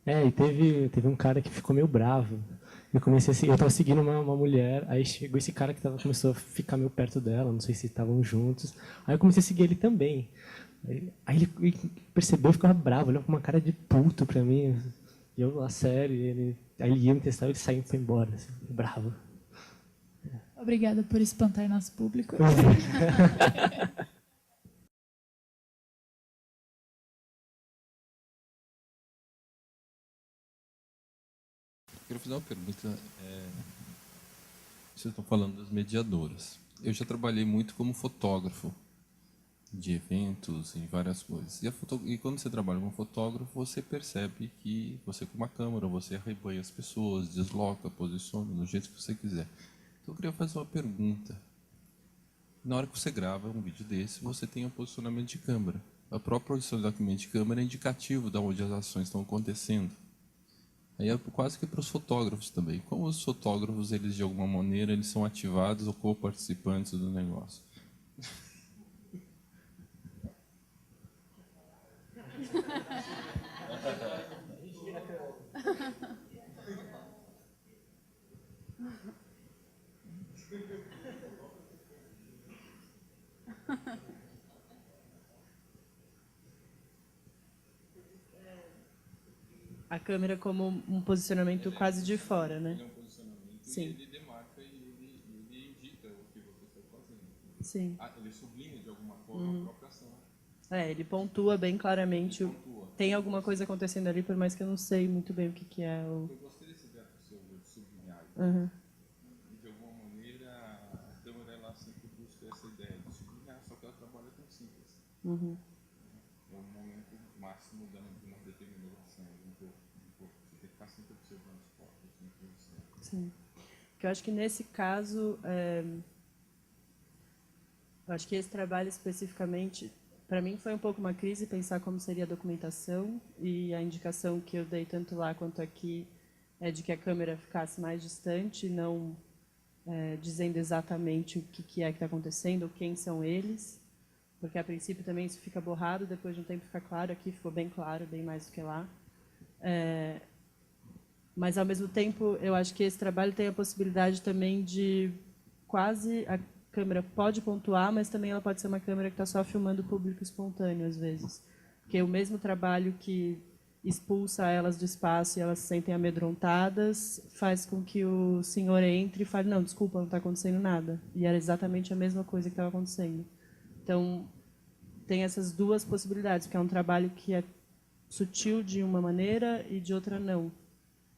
E: E teve um cara que ficou meio bravo. Eu estava seguindo uma mulher, aí chegou esse cara que começou a ficar meio perto dela, não sei se estavam juntos. Aí eu comecei a seguir ele também. Aí ele percebeu e ficava bravo, olhou com uma cara de puto pra mim. E eu lá, sério, aí ele ia me testar, ele saiu e foi embora, assim, bravo.
M: Obrigada por espantar nosso público.
K: Quero fazer uma pergunta. Vocês estão falando das mediadoras. Eu já trabalhei muito como fotógrafo de eventos, em várias coisas. E quando você trabalha como fotógrafo, você percebe que você com uma câmera, você arrebanha as pessoas, desloca, posiciona do jeito que você quiser. Então eu queria fazer uma pergunta. Na hora que você grava um vídeo desse, você tem um posicionamento de câmera. A própria posicionamento de câmera é indicativo de onde as ações estão acontecendo. Aí é quase que para os fotógrafos também. Como os fotógrafos, eles de alguma maneira, eles são ativados ou co-participantes do negócio.
I: A câmera como um posicionamento quase de fora, né?
K: Ele é um posicionamento.
I: Sim.
K: Ele demarca e ele indica o que você está fazendo.
I: Sim.
K: Ele sublinha de alguma forma a própria ação.
I: Ele pontua bem claramente. Tem alguma coisa acontecendo ali, por mais que eu não sei muito bem o que é o...
K: Eu gostei desse verbo seu de sublinhar. De alguma maneira, a câmera ela sempre busca essa ideia de sublinhar, só que ela trabalha com síntese. É um momento máximo de uma determinada ação. Você tem que estar sempre observando os corpos.
I: Sim. Porque eu acho que nesse caso, eu acho que esse trabalho especificamente, para mim foi um pouco uma crise pensar como seria a documentação, e a indicação que eu dei tanto lá quanto aqui é de que a câmera ficasse mais distante, não dizendo exatamente o que é que está acontecendo, ou quem são eles, porque a princípio também isso fica borrado, depois de um tempo fica claro, aqui ficou bem claro, bem mais do que lá. Mas, ao mesmo tempo, eu acho que esse trabalho tem a possibilidade também de quase... A câmera pode pontuar, mas também ela pode ser uma câmera que está só filmando o público espontâneo, às vezes. Porque o mesmo trabalho que expulsa elas do espaço e elas se sentem amedrontadas faz com que o senhor entre e fale, não, desculpa, não está acontecendo nada. E era exatamente a mesma coisa que estava acontecendo. Então, tem essas duas possibilidades, porque é um trabalho que é sutil de uma maneira e de outra não.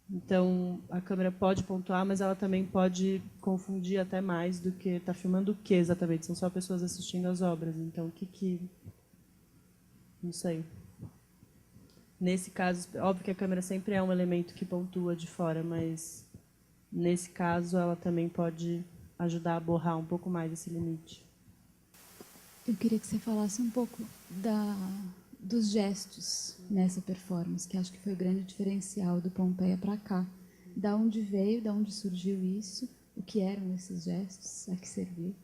I: Então, a câmera pode pontuar, mas ela também pode confundir até mais do que... Está filmando o que exatamente? São só pessoas assistindo às obras. Então, o que... Não sei. Nesse caso, óbvio que a câmera sempre é um elemento que pontua de fora, mas nesse caso ela também pode ajudar a borrar um pouco mais esse limite.
J: Eu queria que você falasse um pouco dos gestos nessa performance, que acho que foi o grande diferencial do Pompeia para cá. Da onde veio, da onde surgiu isso, o que eram esses gestos, a que serviu?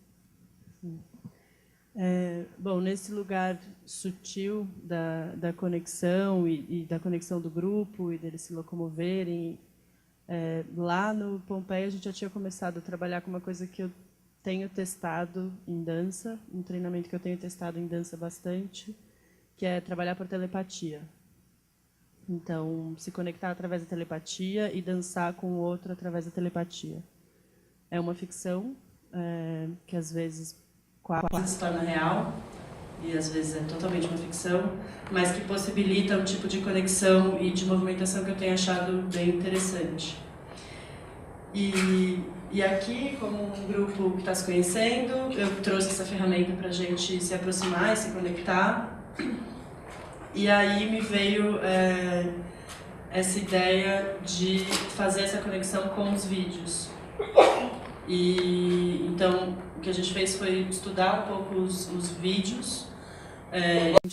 I: Bom, nesse lugar sutil da conexão e da conexão do grupo e deles se locomoverem, lá no Pompeia a gente já tinha começado a trabalhar com uma coisa que eu tenho testado em dança, um treinamento que eu tenho testado em dança bastante, que é trabalhar por telepatia. Então, se conectar através da telepatia e dançar com o outro através da telepatia. É uma ficção que às vezes quase se torna real, e às vezes é totalmente uma ficção, mas que possibilita um tipo de conexão e de movimentação que eu tenho achado bem interessante. E aqui, como um grupo que está se conhecendo, eu trouxe essa ferramenta para a gente se aproximar e se conectar. E aí me veio essa ideia de fazer essa conexão com os vídeos. E então o que a gente fez foi estudar um pouco os vídeos,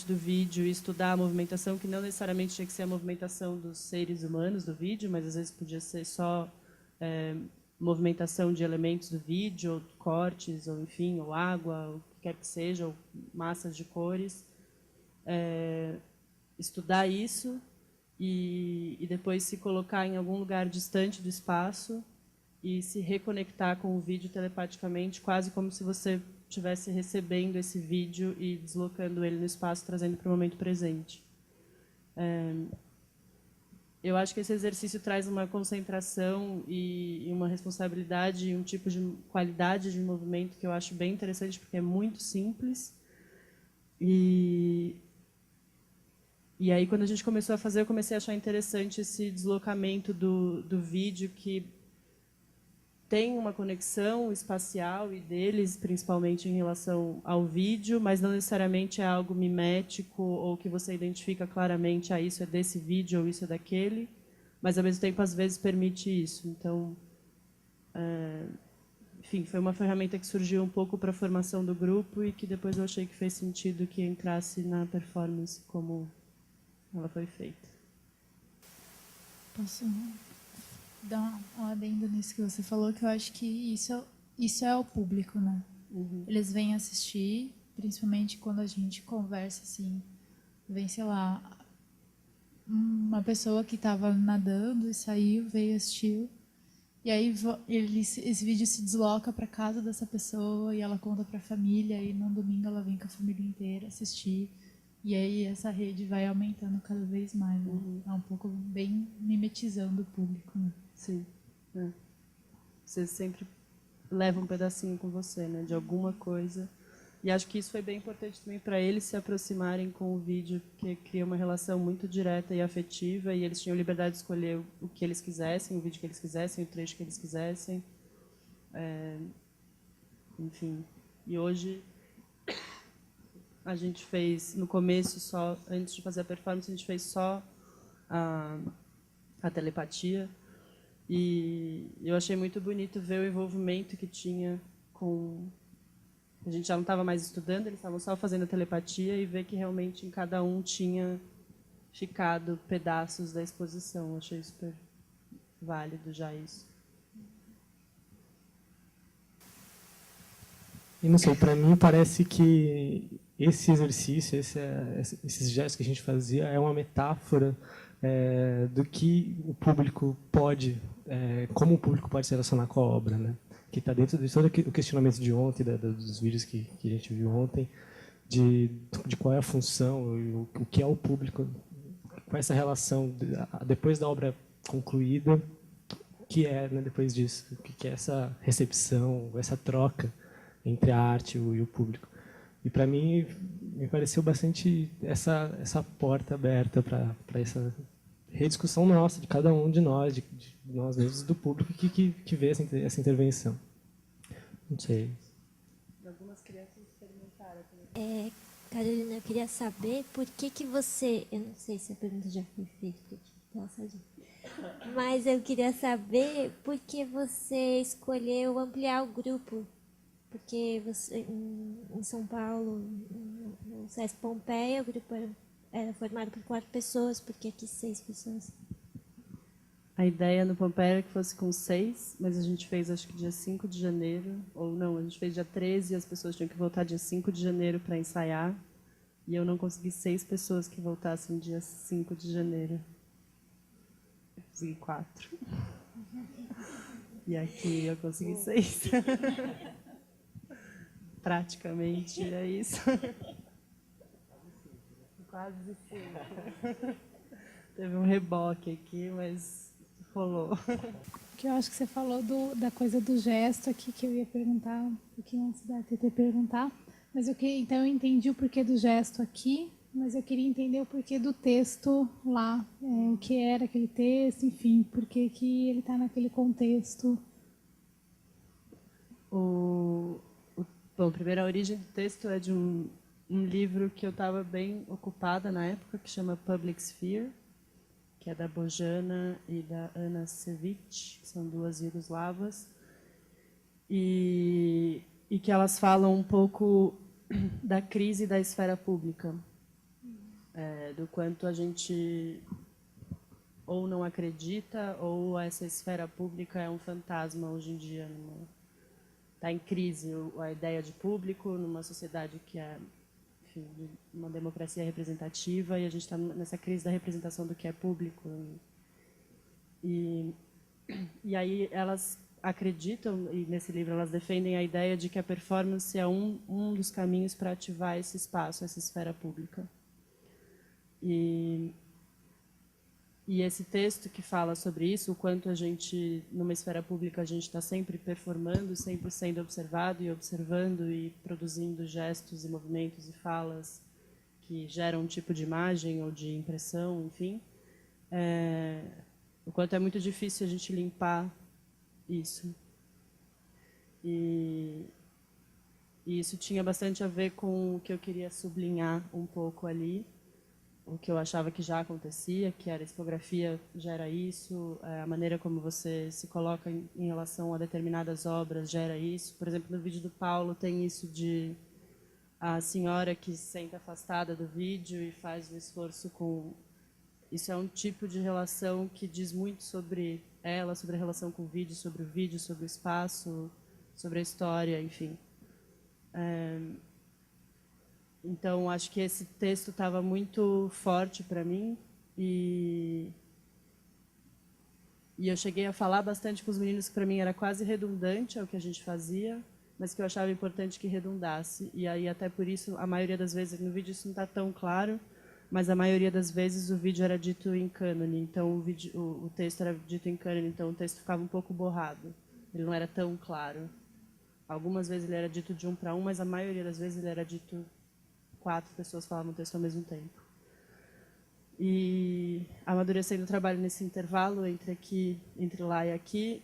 I: do vídeo, e estudar a movimentação, que não necessariamente tinha que ser a movimentação dos seres humanos do vídeo, mas às vezes podia ser só movimentação de elementos do vídeo, ou cortes, ou enfim, ou água, o que quer que seja, ou massas de cores. Estudar isso e depois se colocar em algum lugar distante do espaço e se reconectar com o vídeo telepaticamente, quase como se você estivesse recebendo esse vídeo e deslocando ele no espaço, trazendo para o momento presente. Eu acho que esse exercício traz uma concentração e uma responsabilidade e um tipo de qualidade de movimento que eu acho bem interessante, porque é muito simples. E aí, quando a gente começou a fazer, eu comecei a achar interessante esse deslocamento do vídeo, que tem uma conexão espacial e deles, principalmente em relação ao vídeo, mas não necessariamente é algo mimético ou que você identifica claramente, isso é desse vídeo ou isso é daquele, mas, ao mesmo tempo, às vezes permite isso. Então, enfim, foi uma ferramenta que surgiu um pouco para a formação do grupo e que depois eu achei que fez sentido que entrasse na performance como ela foi feita.
M: Posso dar um adendo nisso que você falou, que eu acho que isso é o público, né?
I: Uhum.
M: Eles vêm assistir, principalmente quando a gente conversa, assim, vem, sei lá, uma pessoa que estava nadando e saiu, veio, assistiu, e aí esse vídeo se desloca para casa dessa pessoa e ela conta para a família, e no domingo ela vem com a família inteira assistir. E aí essa rede vai aumentando cada vez mais. Né?
I: Uhum.
M: É um pouco bem mimetizando o público. Né?
I: Sim. Você sempre leva um pedacinho com você, né, de alguma coisa. E acho que isso foi bem importante também para eles se aproximarem com o vídeo, porque cria uma relação muito direta e afetiva, e eles tinham liberdade de escolher o que eles quisessem, o vídeo que eles quisessem, o trecho que eles quisessem. Enfim. E hoje a gente fez, no começo, só, antes de fazer a performance, a gente fez só a telepatia. E eu achei muito bonito ver o envolvimento que tinha com... A gente já não estava mais estudando, eles estavam só fazendo a telepatia, e ver que realmente em cada um tinha ficado pedaços da exposição. Eu achei super válido já isso.
E: E não sei, para mim parece que esse exercício, esses gestos que a gente fazia, é uma metáfora do que o público pode, como o público pode se relacionar com a obra, né? Que está dentro de todo o questionamento de ontem, dos vídeos que a gente viu ontem, de qual é a função, o que é o público, com essa relação depois da obra concluída, que é, né, depois disso, o que é essa recepção, essa troca entre a arte e o público. E para mim me pareceu bastante essa porta aberta para essa rediscussão nossa, de cada um de nós, de nós mesmos, do público que vê essa intervenção. Não sei.
I: Algumas crianças experimentaram também.
B: Carolina, eu queria saber por que você... Eu não sei se a pergunta já foi feita, mas eu queria saber por que você escolheu ampliar o grupo. Porque você, em São Paulo, no SESC Pompeia, o grupo era formado por 4 pessoas, porque aqui 6 pessoas.
I: A ideia no Pompeia era que fosse com 6, mas a gente fez acho que dia 5 de janeiro, ou não, a gente fez dia 13 e as pessoas tinham que voltar dia 5 de janeiro para ensaiar. E eu não consegui 6 pessoas que voltassem dia 5 de janeiro. Eu consegui 4. E aqui eu consegui 6. Praticamente é isso. Quase 5. Teve um reboque aqui, mas rolou.
M: Que eu acho que você falou da coisa do gesto aqui, que eu ia perguntar um pouquinho antes da TT perguntar. Mas então eu entendi o porquê do gesto aqui, mas eu queria entender o porquê do texto lá. O que era aquele texto, enfim, por que ele está naquele contexto.
I: Bom, primeiro, a origem do texto é de um livro que eu estava bem ocupada na época, que chama Public Sphere, que é da Bojana e da Ana Sevic, que são 2 iugoslavas, e que elas falam um pouco da crise da esfera pública, do quanto a gente ou não acredita, ou essa esfera pública é um fantasma hoje em dia. Está em crise a ideia de público numa sociedade que é, enfim, uma democracia representativa, e a gente está nessa crise da representação do que é público. E aí elas acreditam, e nesse livro elas defendem a ideia de que a performance é um dos caminhos para ativar esse espaço, essa esfera pública. E esse texto que fala sobre isso, o quanto a gente, numa esfera pública, a gente está sempre performando, sempre sendo observado e observando e produzindo gestos e movimentos e falas que geram um tipo de imagem ou de impressão, enfim. O quanto é muito difícil a gente limpar isso. E isso tinha bastante a ver com o que eu queria sublinhar um pouco ali, o que eu achava que já acontecia, que a expografia gera isso, a maneira como você se coloca em relação a determinadas obras gera isso. Por exemplo, no vídeo do Paulo tem isso de a senhora que se senta afastada do vídeo e faz o esforço com... Isso é um tipo de relação que diz muito sobre ela, sobre a relação com o vídeo, sobre o espaço, sobre a história, enfim. Então, acho que esse texto estava muito forte para mim e eu cheguei a falar bastante com os meninos que para mim era quase redundante ao que a gente fazia, mas que eu achava importante que redundasse. E aí, até por isso, a maioria das vezes, no vídeo isso não está tão claro, mas a maioria das vezes o vídeo era dito em cânone, então o texto era dito em cânone, então o texto ficava um pouco borrado, ele não era tão claro. Algumas vezes ele era dito de 1 para 1, mas a maioria das vezes ele era dito 4 pessoas falavam o texto ao mesmo tempo. E amadurecendo o trabalho nesse intervalo entre lá e aqui,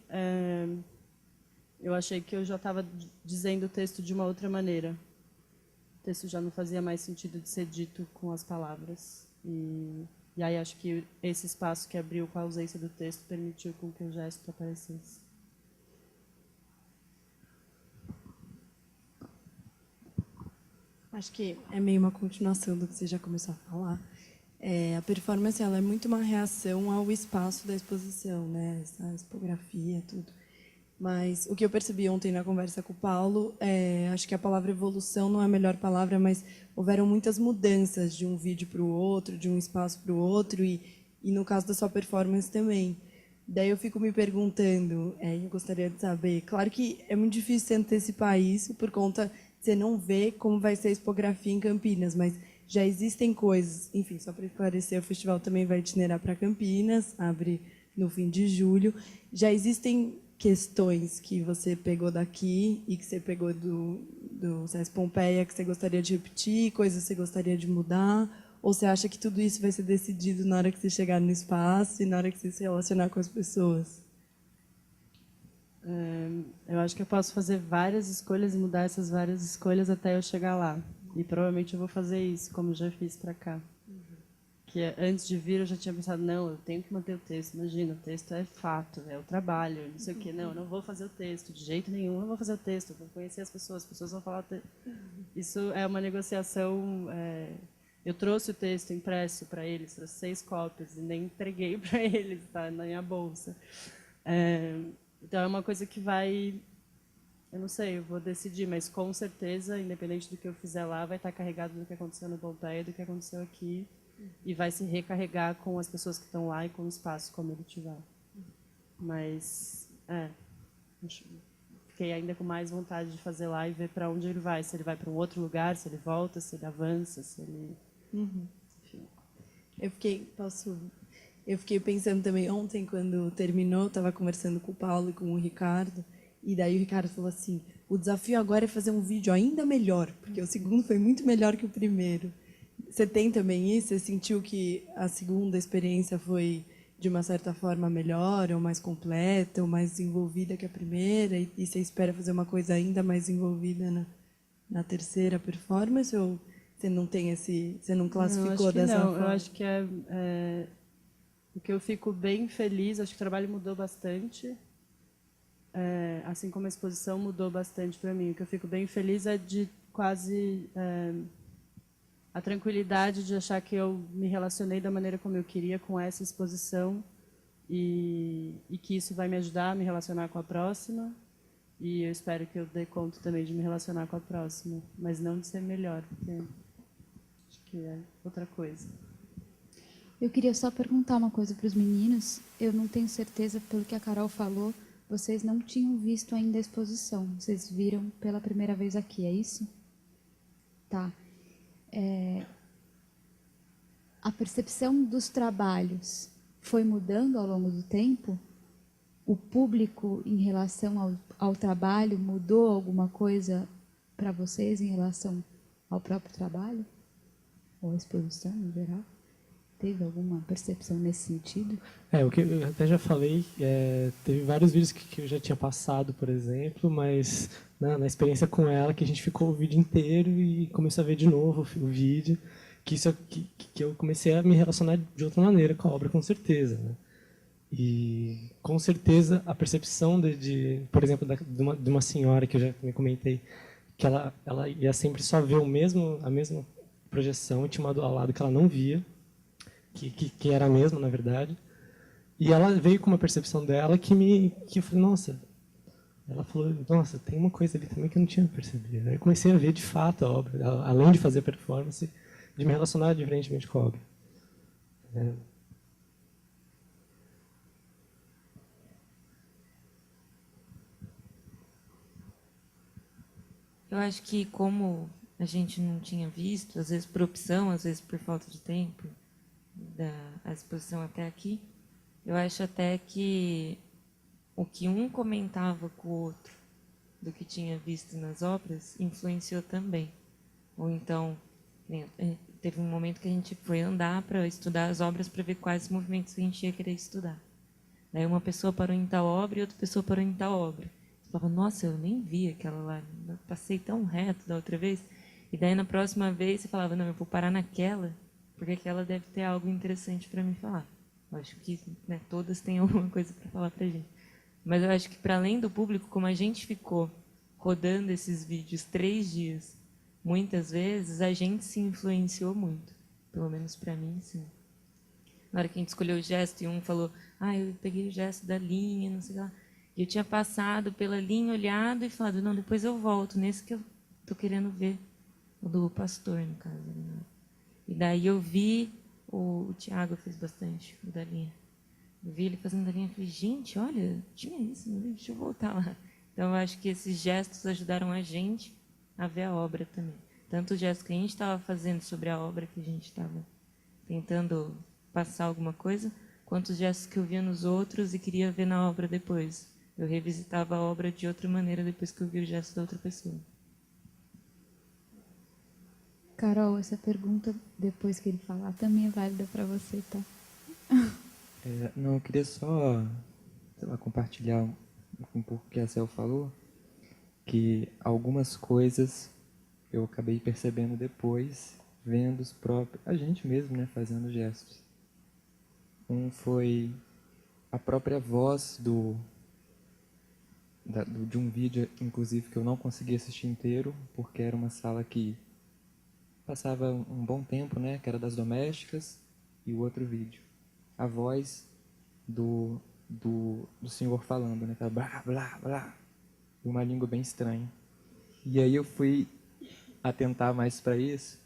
I: eu achei que eu já estava dizendo o texto de uma outra maneira. O texto já não fazia mais sentido de ser dito com as palavras. E aí acho que esse espaço que abriu com a ausência do texto permitiu com que o gesto aparecesse.
N: Acho que é meio uma continuação do que você já começou a falar. A performance ela é muito uma reação ao espaço da exposição, né? Essa expografia, tudo. Mas o que eu percebi ontem na conversa com o Paulo, acho que a palavra evolução não é a melhor palavra, mas houveram muitas mudanças de um vídeo para o outro, de um espaço para o outro, e no caso da sua performance também. Daí eu fico me perguntando, eu gostaria de saber, claro que é muito difícil você antecipar isso, por conta de você não ver como vai ser a expografia em Campinas, mas já existem coisas, enfim, só para esclarecer, o festival também vai itinerar para Campinas, abre no fim de julho, já existem questões que você pegou daqui e que você pegou do SESC Pompeia que você gostaria de repetir, coisas que você gostaria de mudar, ou você acha que tudo isso vai ser decidido na hora que você chegar no espaço e na hora que você se relacionar com as pessoas?
I: Eu acho que eu posso fazer várias escolhas e mudar essas várias escolhas até eu chegar lá. E provavelmente eu vou fazer isso, como eu já fiz para cá. Que antes de vir eu já tinha pensado, não, eu tenho que manter o texto. Imagina, o texto é fato, é o trabalho, não sei o quê. Não, eu não vou fazer o texto, de jeito nenhum, eu não vou fazer o texto, eu vou conhecer as pessoas vão falar o texto. Isso é uma negociação Eu trouxe o texto impresso para eles, trouxe 6 cópias, e nem entreguei para eles, tá na minha bolsa. Então, é uma coisa que vai... Eu não sei, eu vou decidir, mas com certeza, independente do que eu fizer lá, vai estar carregado do que aconteceu no Pompeia, do que aconteceu aqui, e vai se recarregar com as pessoas que estão lá e com o espaço como ele tiver. Mas, fiquei ainda com mais vontade de fazer lá e ver para onde ele vai. Se ele vai para um outro lugar, se ele volta, se ele avança, se ele... Enfim.
N: Eu fiquei pensando também ontem, quando terminou, estava conversando com o Paulo e com o Ricardo, e daí o Ricardo falou assim, o desafio agora é fazer um vídeo ainda melhor, porque o segundo foi muito melhor que o primeiro. Você tem também isso? Você sentiu que a segunda experiência foi, de uma certa forma, melhor, ou mais completa, ou mais desenvolvida que a primeira, e você espera fazer uma coisa ainda mais desenvolvida na terceira performance, ou você não tem você não classificou dessa forma?
I: Eu acho que o que eu fico bem feliz, acho que o trabalho mudou bastante, assim como a exposição mudou bastante para mim. O que eu fico bem feliz é de quase a tranquilidade de achar que eu me relacionei da maneira como eu queria com essa exposição e que isso vai me ajudar a me relacionar com a próxima. E eu espero que eu dê conta também de me relacionar com a próxima, mas não de ser melhor, porque acho que é outra coisa.
J: Eu queria só perguntar uma coisa para os meninos. Eu não tenho certeza, pelo que a Carol falou, vocês não tinham visto ainda a exposição. Vocês viram pela primeira vez aqui, é isso? Tá. A percepção dos trabalhos foi mudando ao longo do tempo? O público, em relação ao trabalho, mudou alguma coisa para vocês em relação ao próprio trabalho? Ou à exposição, em geral? Teve alguma percepção nesse sentido?
E: O que eu até já falei, teve vários vídeos que eu já tinha passado, por exemplo, mas na experiência com ela, que a gente ficou o vídeo inteiro e começou a ver de novo o vídeo, que eu comecei a me relacionar de outra maneira com a obra, com certeza, né? E, com certeza, a percepção por exemplo, de uma senhora que eu já me comentei, que ela ia sempre só ver a mesma projeção, e tinha uma do lado que ela não via, que era a mesma, na verdade. E ela veio com uma percepção dela que eu falei, nossa... Ela falou, nossa, tem uma coisa ali também que eu não tinha percebido. Aí eu comecei a ver, de fato, a obra, além de fazer performance, de me relacionar diferentemente com a obra.
G: Eu acho que, como a gente não tinha visto, às vezes por opção, às vezes por falta de tempo, a exposição até aqui, eu acho até que o que um comentava com o outro do que tinha visto nas obras influenciou também. Ou então, teve um momento que a gente foi andar para estudar as obras para ver quais movimentos a gente ia querer estudar. Daí uma pessoa parou em tal obra e outra pessoa parou em tal obra. Eu falava, nossa, eu nem vi aquela lá, eu passei tão reto da outra vez. E daí na próxima vez você falava, não, eu vou parar naquela, porque aquela deve ter algo interessante para me falar. Eu acho que todas têm alguma coisa para falar para a gente. Mas eu acho que, para além do público, como a gente ficou rodando esses vídeos 3 dias, muitas vezes a gente se influenciou muito. Pelo menos para mim, sim. Na hora que a gente escolheu o gesto e um falou, eu peguei o gesto da linha, não sei lá. E eu tinha passado pela linha, olhado e falado, não, depois eu volto, nesse que eu estou querendo ver. O do pastor, no caso. E daí eu vi, o Tiago fez bastante, o da linha. Eu vi ele fazendo a linha e falei, gente, olha, tinha isso, deixa eu voltar lá. Então, eu acho que esses gestos ajudaram a gente a ver a obra também. Tanto o gesto que a gente estava fazendo sobre a obra, que a gente estava tentando passar alguma coisa, quanto os gestos que eu via nos outros e queria ver na obra depois. Eu revisitava a obra de outra maneira depois que eu vi o gesto da outra pessoa.
J: Carol, essa pergunta, depois que ele falar, também é válida para você, tá?
F: Não, eu queria só compartilhar um pouco o que a Cel falou, que algumas coisas eu acabei percebendo depois, vendo a gente mesmo, né, fazendo gestos. Um foi a própria voz de um vídeo, inclusive, que eu não consegui assistir inteiro, porque era uma sala que passava um bom tempo, né, que era das domésticas, e o outro vídeo. A voz do senhor falando, né, blá, blá, blá, e uma língua bem estranha. E aí eu fui atentar mais para isso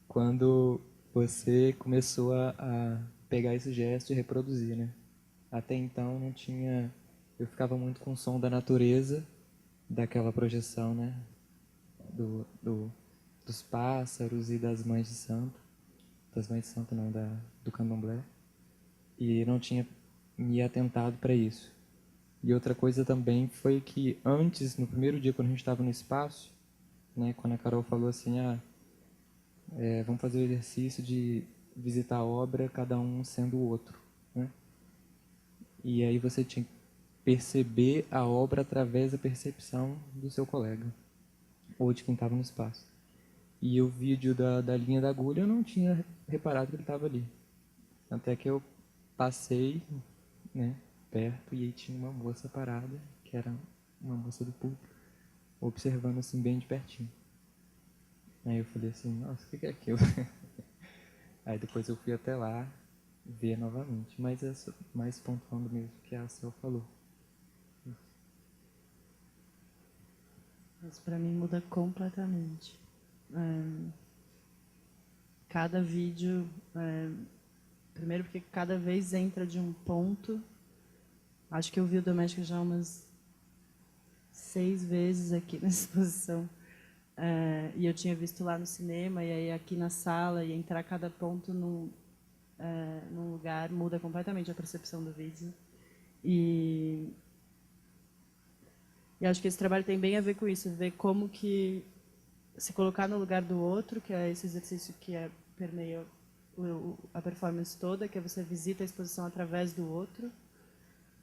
F: quando você começou a pegar esse gesto e reproduzir, né? Até então não tinha... Eu ficava muito com o som da natureza, daquela projeção, né? Dos pássaros e das mães de santo. Das mães de santo, não, do candomblé. E não tinha me atentado para isso. E outra coisa também foi que antes, no primeiro dia, quando a gente estava no espaço, né, quando a Carol falou assim, vamos fazer o exercício de visitar a obra, cada um sendo o outro, né? E aí você tinha que perceber a obra através da percepção do seu colega, ou de quem estava no espaço. E o vídeo da linha da agulha, eu não tinha reparado que ele estava ali. Até que eu passei, né, perto, e aí tinha uma moça parada, que era uma moça do público, observando assim bem de pertinho. Aí eu falei assim, nossa, o que é aquilo? Aí depois eu fui até lá ver novamente, mas é mais pontuando mesmo que a Cel falou.
I: Mas para mim muda completamente. Cada vídeo, primeiro porque cada vez entra de um ponto. Acho que eu vi o Doméstico já umas 6 vezes aqui na exposição. E eu tinha visto lá no cinema, e aí aqui na sala, e entrar cada ponto num lugar muda completamente a percepção do vídeo. E acho que esse trabalho tem bem a ver com isso, ver como que se colocar no lugar do outro, que é esse exercício que permeia a performance toda, que é você visita a exposição através do outro.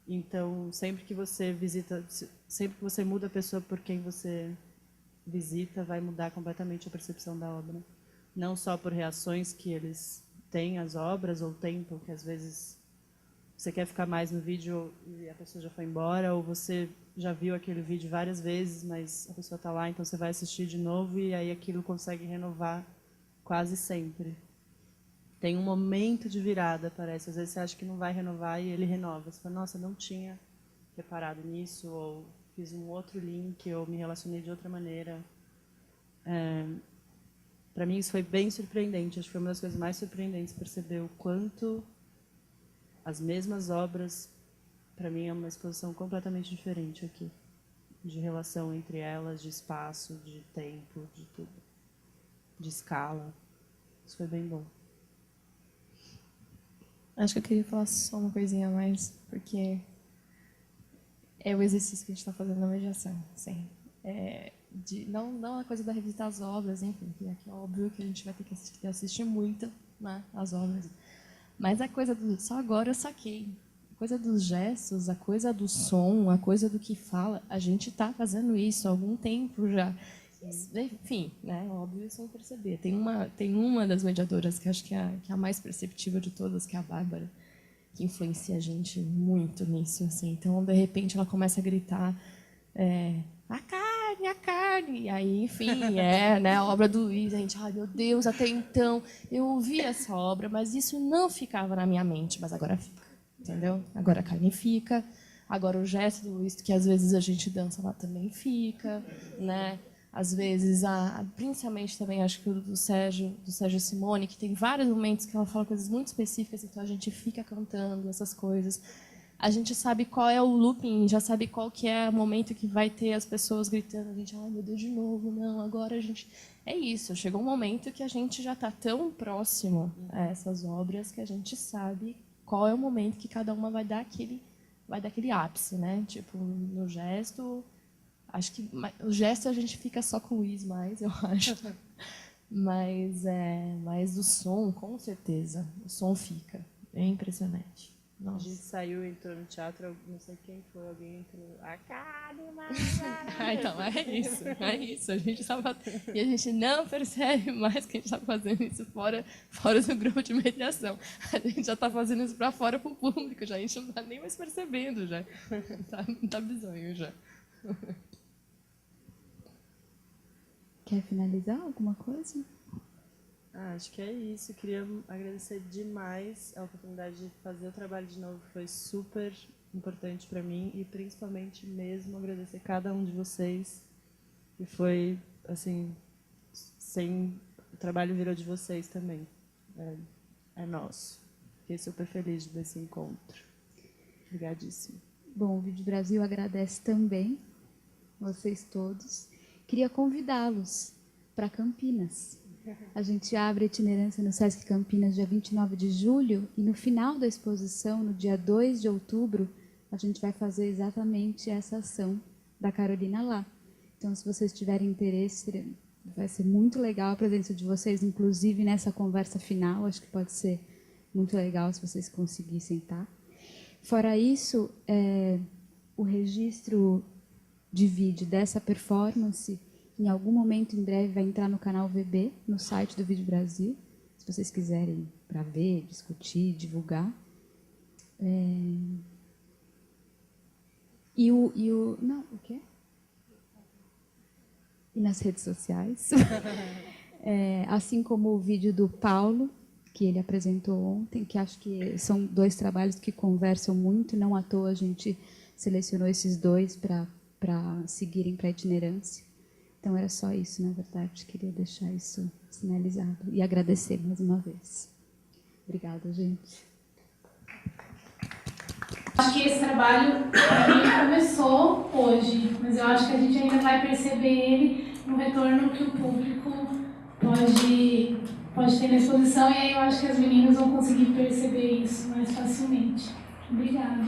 I: Então, sempre que você muda a pessoa por quem você visita, vai mudar completamente a percepção da obra. Não só por reações que eles têm às obras, ou tempo, que às vezes você quer ficar mais no vídeo e a pessoa já foi embora, ou você já viu aquele vídeo várias vezes, mas a pessoa está lá, então você vai assistir de novo, e aí aquilo consegue renovar quase sempre. Tem um momento de virada, parece. Às vezes você acha que não vai renovar e ele renova. Você fala, nossa, não tinha reparado nisso, ou fiz um outro link, ou me relacionei de outra maneira. Para mim isso foi bem surpreendente. Acho que foi uma das coisas mais surpreendentes, perceber o quanto as mesmas obras, para mim, é uma exposição completamente diferente aqui. De relação entre elas, de espaço, de tempo, de tudo. De escala. Isso foi bem bom.
L: Acho que eu queria falar só uma coisinha a mais, porque é o exercício que a gente está fazendo na mediação, sim. Não a coisa da revisitar as obras, enfim, que é óbvio que a gente vai ter que assistir muito, né, as obras. Mas a coisa do... Só agora eu saquei. A coisa dos gestos, a coisa do som, a coisa do que fala, a gente está fazendo isso há algum tempo já. Enfim, né, óbvio, sem perceber. Tem uma das mediadoras que acho que é a mais perceptiva de todas, que é a Bárbara, que influencia a gente muito nisso, assim. Então, de repente, ela começa a gritar a carne, e aí, enfim, né, a obra do Luiz, a gente, ai meu Deus, até então eu ouvi essa obra, mas isso não ficava na minha mente, mas agora fica, entendeu? Agora a carne fica, agora o gesto do Luiz, que às vezes a gente dança lá também fica, né? Às vezes, principalmente também, acho que o do Sérgio Simone, que tem vários momentos que ela fala coisas muito específicas, então a gente fica cantando essas coisas. A gente sabe qual é o looping, já sabe qual que é o momento que vai ter as pessoas gritando. A gente, ai meu Deus, de novo, não, agora a gente... É isso, chegou um momento que a gente já está tão próximo a essas obras que a gente sabe qual é o momento que cada uma vai dar aquele ápice, né? Tipo, no gesto... Acho que o gesto a gente fica só com o Luiz mais, eu acho. Mas o som, com certeza, o som fica. É impressionante. Nossa.
I: A gente saiu, entrou no teatro, não sei quem foi, alguém entrou... A carne,
L: então, é isso. A gente tava, e a gente não percebe mais que a gente está fazendo isso fora do grupo de mediação. A gente já está fazendo isso para fora, para o público, já. A gente não está nem mais percebendo, já. Tá bizonho, já.
J: Quer finalizar alguma coisa?
I: Acho que é isso. Queria agradecer demais a oportunidade de fazer o trabalho de novo. Foi super importante para mim e principalmente mesmo agradecer cada um de vocês. E foi, assim, o trabalho virou de vocês também. É nosso. Fiquei super feliz desse encontro. Obrigadíssima.
J: Bom, o Vídeo Brasil agradece também vocês todos. Queria convidá-los para Campinas. A gente abre a itinerância no Sesc Campinas dia 29 de julho e no final da exposição, no dia 2 de outubro, a gente vai fazer exatamente essa ação da Carolina lá. Então, se vocês tiverem interesse, vai ser muito legal a presença de vocês, inclusive nessa conversa final. Acho que pode ser muito legal se vocês conseguissem estar. Fora isso, o registro de vídeo dessa performance, em algum momento em breve, vai entrar no canal VB, no site do Vídeo Brasil, se vocês quiserem para ver, discutir, divulgar. Não, o quê? E nas redes sociais. Assim como o vídeo do Paulo, que ele apresentou ontem, que acho que são 2 trabalhos que conversam muito, não à toa a gente selecionou esses 2 para seguirem para a itinerância. Então, era só isso, na verdade. Queria deixar isso sinalizado e agradecer mais uma vez. Obrigada, gente.
O: Acho que esse trabalho ele começou hoje, mas eu acho que a gente ainda vai perceber ele no retorno que o público pode ter na exposição, e aí eu acho que as meninas vão conseguir perceber isso mais facilmente. Obrigada.